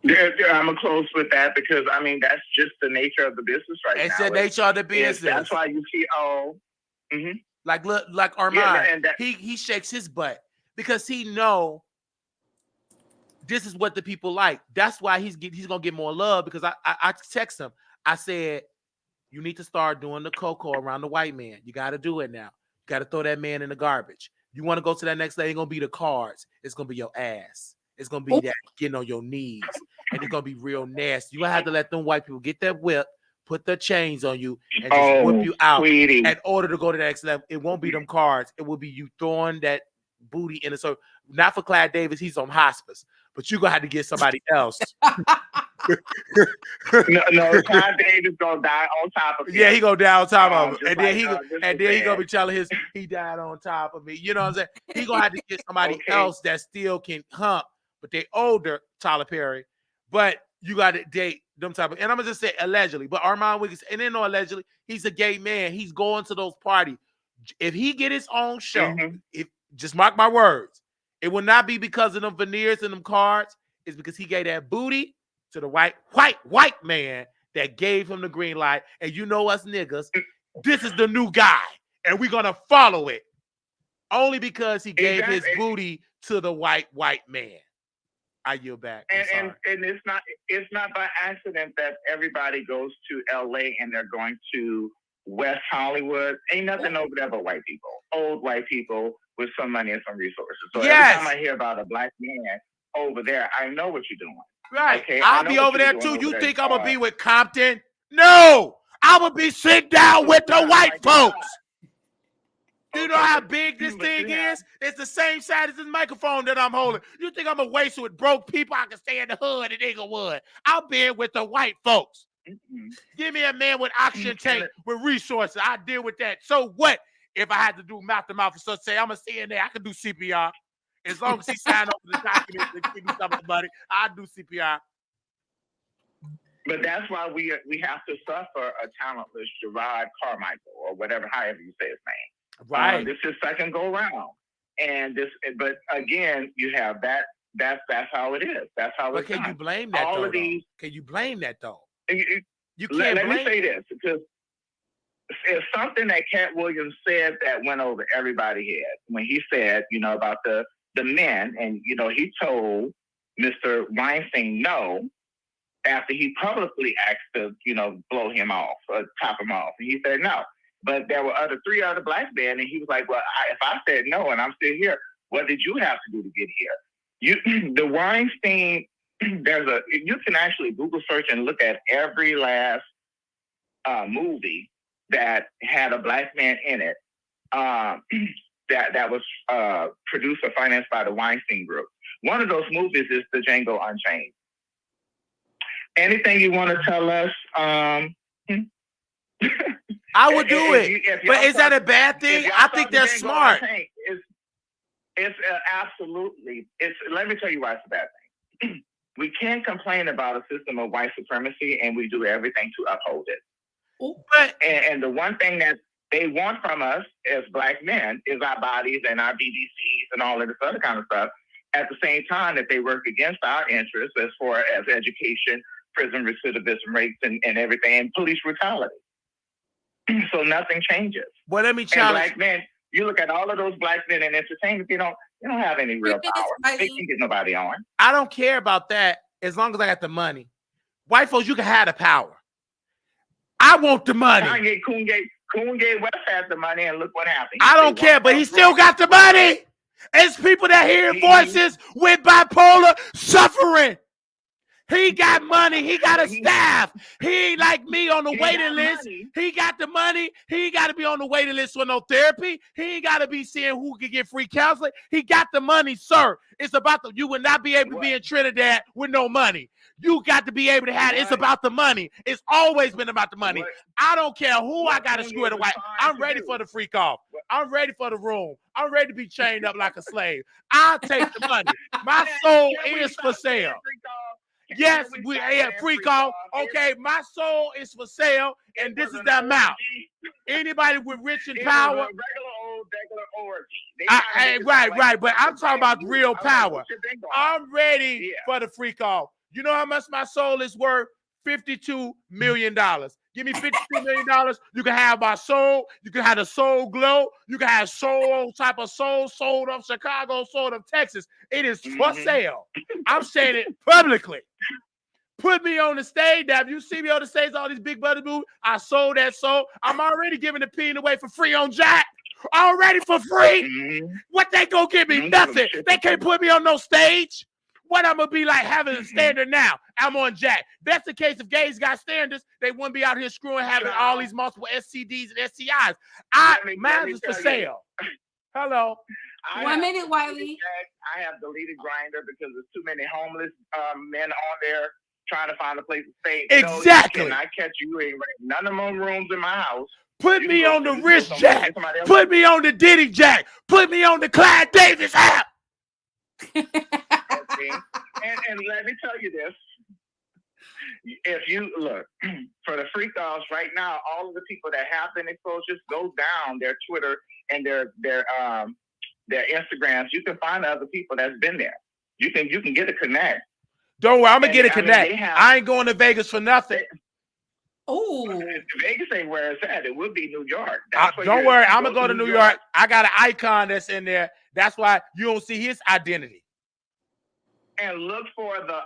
Yeah, I'm going to close with that because, that's just the nature of the business right now. It's the nature of the business. That's why you see, like Armand, he shakes his butt because he know this is what the people like. That's why he's gonna get more love because I text him. I said, You need to start doing the cocoa around the white man. You got to do it now. You got to throw that man in the garbage. You want to go to that next level, it's going to be the cards. It's going to be your ass. It's going to be that getting on your knees. And it's going to be real nasty. You going to have to let them white people get that whip, put the chains on you, and just whip you out in order to go to the next level. It won't be them cards. It will be you throwing that booty in a circle. Not for Clyde Davis. He's on hospice. But you're going to have to get somebody else. no, Clyde Davis gonna die on top of him. Yeah, he gonna die on top of him. And then he gonna be telling he died on top of me. You know what I'm saying? He gonna have to get somebody else that still can hump, but they older, Tyler Perry. But you gotta date them type of, and I'm gonna just say allegedly, but Armand Wiggins, and then no allegedly, he's a gay man. He's going to those parties. If he get his own show, if just mark my words, it will not be because of them veneers and them cards. It's because he gave that booty to the white man that gave him the green light. And you know us niggas, this is the new guy. And we're going to follow it. Only because he gave his booty to the white man. I yield back. And it's not by accident that everybody goes to LA and they're going to West Hollywood. Ain't nothing over there but white people. Old white people with some money and some resources. So every time I hear about a black man over there, I know what you're doing. Right. Okay, I'll be over there too. You think I'm going to be with Compton? No. I'm going to be sitting down with the white folks. You know how big this thing is? It's the same size as this microphone that I'm holding. You think I'm going to waste it with broke people? I can stay in the hood in Inglewood. I'll be with the white folks. Give me a man with oxygen tank with resources. I deal with that. So what if I had to do mouth to mouth? So say I'm going to stay in there. I can do CPR. As long as he signed up for the document to give me some of the money, I do CPR. But that's why we have to suffer a talentless Gerard Carmichael or whatever, however you say his name. Right. This is second go round, and this. But again, you have that. That's how it is. That's how it's done. Can you blame that? All of these. Can you blame that though? You can't. Let me say this because it's something that Cat Williams said that went over everybody's head when he said, about the men, and he told Mr. Weinstein no after he publicly asked to blow him off or top him off, and he said no. But there were three other black men, and he was like, well, if I said no and I'm still here, what did you have to do to get here? The Weinstein, you can actually Google search and look at every last movie that had a black man in it. That was produced or financed by the Weinstein Group. One of those movies is the Django Unchained. Anything you want to tell us? I would do it. But is that a bad thing? I think they're smart. It's absolutely. Let me tell you why it's a bad thing. We can't complain about a system of white supremacy, and we do everything to uphold it. And the one thing that they want from us as black men is our bodies and our BDCs and all of this other kind of stuff. At the same time that they work against our interests as far as education, prison recidivism rates, and everything, and police brutality. So nothing changes. Well, let me challenge. And black men, you look at all of those black men in entertainment, they don't have any real power. They can get nobody on. I don't care about that as long as I got the money. White folks, you can have the power. I want the money. Coongay West has the money, and look what happened. I don't care, but he still got the money. It's people that hear voices with bipolar suffering. He got money. He got a staff. He ain't like me on the waiting list. He got the money. He ain't got to be on the waiting list for no therapy. He ain't got to be seeing who can get free counseling. He got the money, sir. It's about you would not be able to be in Trinidad with no money. You got to be able to have it. It's about the money. It's always been about the money. I don't care who I got to screw the white. I'm ready for the freak off. I'm ready for the room. I'm ready to be chained up like a slave. I'll take the money. My soul is for sale. Yes, we freak off. Okay, my soul is for sale, and this is the amount. Anybody with rich and power. Right. But I'm talking about real power. I'm ready for the freak off. You know how much my soul is worth? $52 million. Give me $52 million. You can have my soul. You can have the soul glow. You can have soul type of soul sold of Chicago, sold of Texas. It is for sale. I'm saying it publicly. Put me on the stage. Now, if you see me on the stage, all these big buddy movies, I sold that soul. I'm already giving the opinion away for free on Jack. Already for free. What they gonna give me? Nothing. They can't put me on no stage. What I'm gonna be like having a standard now? I'm on Jack. That's the case. If gays got standards, they wouldn't be out here screwing, having all these multiple STDs and STIs. Mine is for sale. Hello. 1 minute, Wiley. I have deleted Grindr because there's too many homeless men on there trying to find a place to stay. Exactly. No, I catch you in none of them rooms in my house. Put me on the wrist Jack. Put me on the Diddy Jack. Put me on the Clyde Davis app. Okay. And let me tell you this. If you look for the freak offs right now, all of the people that have been exposed, just go down their Twitter and their Instagrams. You can find other people that's been there. You can get a connect. Don't worry, I'm gonna get a connect. I ain't going to Vegas for nothing. Oh, Vegas ain't where it's at. It would be New York. Don't worry, I'm gonna go to New York. I got an icon that's in there. That's why you don't see his identity. And look for the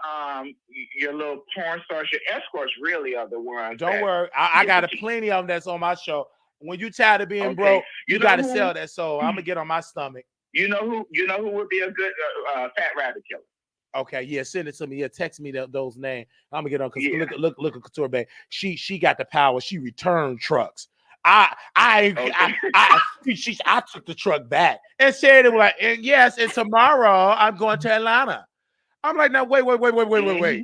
your little porn stars, your escorts. Really are the ones. Don't worry, I got plenty of them that's on my show. When you tired of being broke, you got to sell that soul. I'm gonna get on my stomach. You know who would be a good fat rabbit killer? Okay, yeah, send it to me. Yeah, text me those names. I'm gonna get on because look at Couture Bay. She got the power. She returned trucks. I took the truck back and said it was like, and yes, and tomorrow I'm going to Atlanta. I'm like, now wait.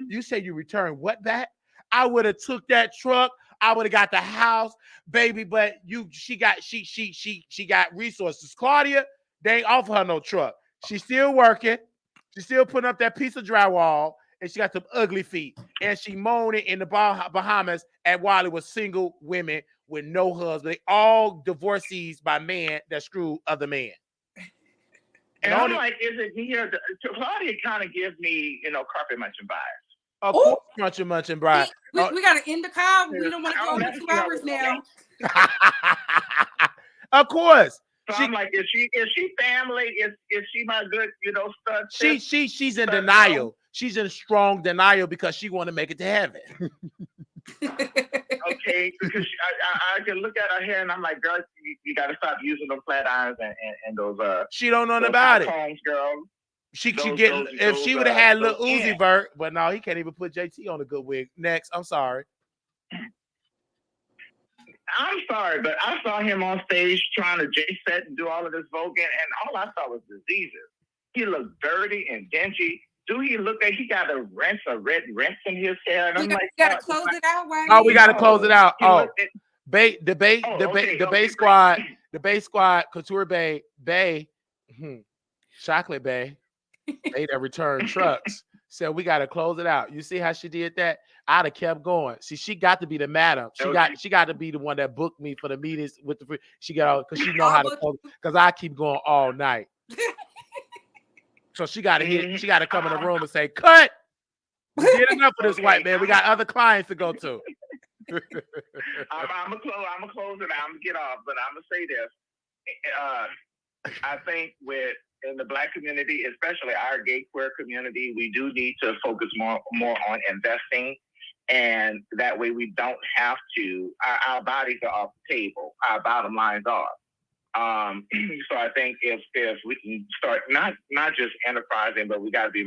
You say you returned what back? I would have took that truck. I would have got the house, baby. But she got resources. Claudia, they ain't offer her no truck. She's still working. She's still putting up that piece of drywall, and she got some ugly feet. And she moaning in the Bahamas at Wiley with single women with no husband. They all divorcees by men that screw other men. And I'm like, is it here? Claudia kind of gives me, carpet munching vibes. Of course, munching Brian. We got to end the call. We don't want to go over 2 hours now. Of course. So I'm like, is she family? Is she my good, stud? She's in denial. She's in strong denial because she want to make it to heaven. Okay, because I can look at her hair and I'm like, girl, you got to stop using them flat irons and those. She don't know about it. Combs, girl. She would have had little Uzi Vert, but no, he can't even put JT on a good wig. Next, I'm sorry. I'm sorry, but I saw him on stage trying to J-set and do all of this voguing, and all I saw was diseases. He looked dirty and dingy. Do he look like he got a red rinse in his hair? And I'm like, we gotta close it out, right? Oh, we gotta close it out. The Bay Squad, Couture Bay, Chocolate Bay, they that return trucks. So we gotta close it out. You see how she did that? I'd have kept going. See, she got to be the madam. She got to be the one that booked me for the meetings with the free. She got because she know how to close. Because I keep going all night. So she got to hit. She got to come in the room and say, "Cut! Get enough of this white man. We got other clients to go to." I'm gonna close it out. I'm gonna get off, but I'm gonna say this. I think in the Black community, especially our gay queer community, we do need to focus more on investing, and that way we don't have to. Our bodies are off the table. Our bottom lines are. So I think if we can start not just enterprising, but we got to be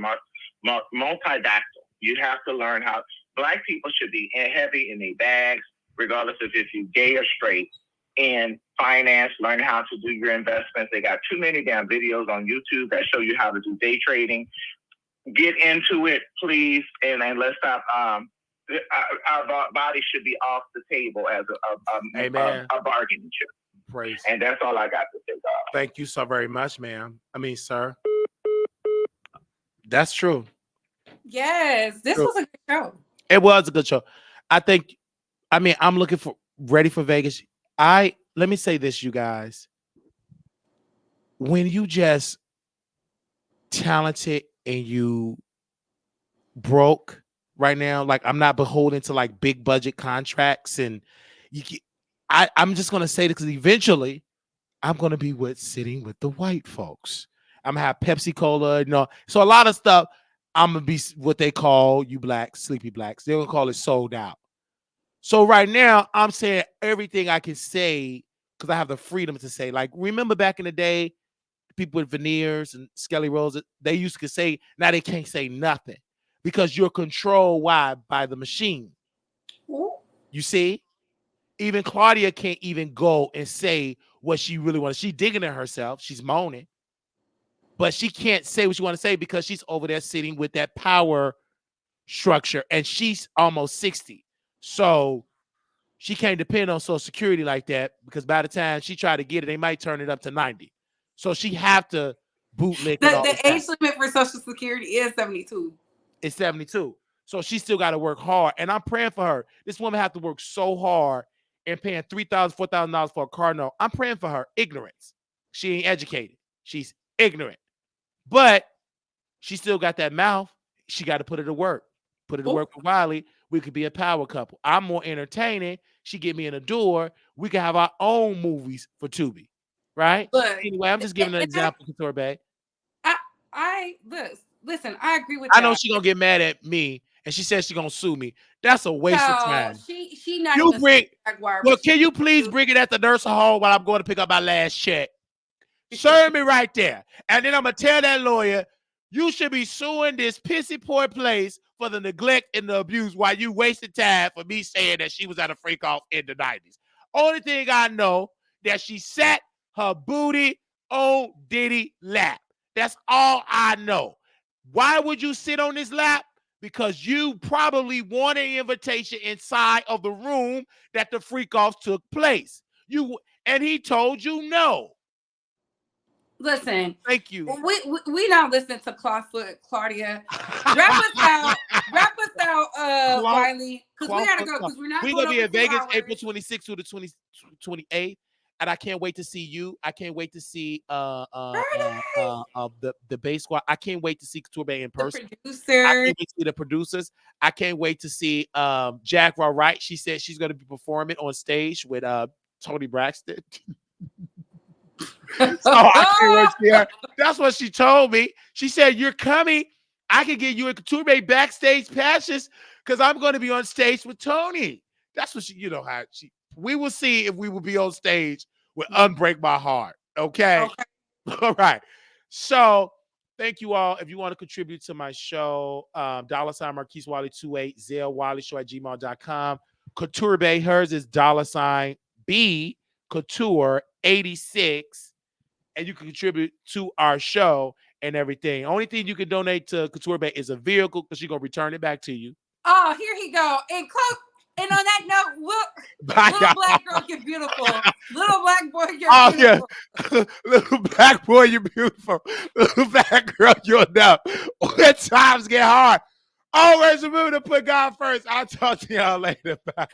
multidactyl. You have to learn how. Black people should be heavy in their bags, regardless of if you're gay or straight. In finance, learn how to do your investments. They got too many damn videos on YouTube that show you how to do day trading. Get into it, please, and let's stop. Our body should be off the table as a bargaining chip. Praise. And that's all I got to say, God. Thank you so very much, ma'am. I mean, sir. That's true. Yes, this was a good show. It was a good show. I'm looking ready for Vegas. Let me say this, you guys. When you just talented and you broke right now, like I'm not beholden to like big budget contracts, and I'm just gonna say this because eventually I'm gonna be sitting with the white folks. I'm gonna have Pepsi Cola, so a lot of stuff. I'm gonna be what they call you blacks, sleepy blacks. They're gonna call it sold out. So right now, I'm saying everything I can say because I have the freedom to say. Like, remember back in the day, people with veneers and skelly rolls, they used to say, now they can't say nothing because you're controlled. Why? By the machine. Ooh. You see? Even Claudia can't even go and say what she really wants. She's digging at herself. She's moaning. But she can't say what she wants to say because she's over there sitting with that power structure. And she's almost 60. So she can't depend on Social Security like that because by the time she try to get it, they might turn it up to 90. So she have to bootleg and all The that. age limit for Social Security is 72. It's 72. So she still got to work hard. And I'm praying for her. This woman have to work so hard and paying $3,000, $4,000 for a car note. I'm praying for her ignorance. She ain't educated. She's ignorant. But she still got that mouth. She got to put it to work. Put it to work with Wiley. We could be a power couple. I'm more entertaining. She get me in the door. We can have our own movies for Tubi. Right? But anyway, I'm just giving an example, Couture Bay. Listen, I agree with I that. know she's gonna get mad at me and she says she's gonna sue me. That's a waste of time. She not You even bring Jaguar, well, can you please bring it at the nursing home while I'm going to pick up my last check? Serve me right there. And then I'm gonna tell that lawyer, you should be suing this pissy poor place for the neglect and the abuse while you wasted time for me saying that she was at a freak off in the 90s. Only thing I know that she sat her booty on Diddy lap. That's all I know. Why would you sit on this lap? Because you probably want an invitation inside of the room that the freak offs took place. And he told you no. Listen, thank you. We not listening to Clawfoot, Claudia. Wrap us out, Wiley, because we gotta go. Because we're gonna be in Vegas April 26th to the 28th. And I can't wait to see you. I can't wait to see the bass squad. I can't wait to see Couture Bay in person. The producer. I can't wait to see the producers. I can't wait to see Jack Raw Wright. She said she's going to be performing on stage with Tony Braxton. So I can't wait to see her. That's what she told me. She said, "You're coming. I can get you a Couture Bay backstage passes because I'm going to be on stage with Tony." That's what how she. We will see if we will be on stage with Unbreak My Heart. Okay. All right. So thank you all. If you want to contribute to my show, $ Marquise Wiley 28, Zelle Wiley Show at gmail.com. Couture Bay, hers is $B Couture 86. And you can contribute to our show and everything. Only thing you can donate to Couture Bay is a vehicle because she's going to return it back to you. Oh, here he go. And on that note, little black girl, you're beautiful. Little black boy, you're beautiful. Yeah. Little black boy, you're beautiful. Little black girl, you're enough. When times get hard, always remember to put God first. I'll talk to y'all later. Bye.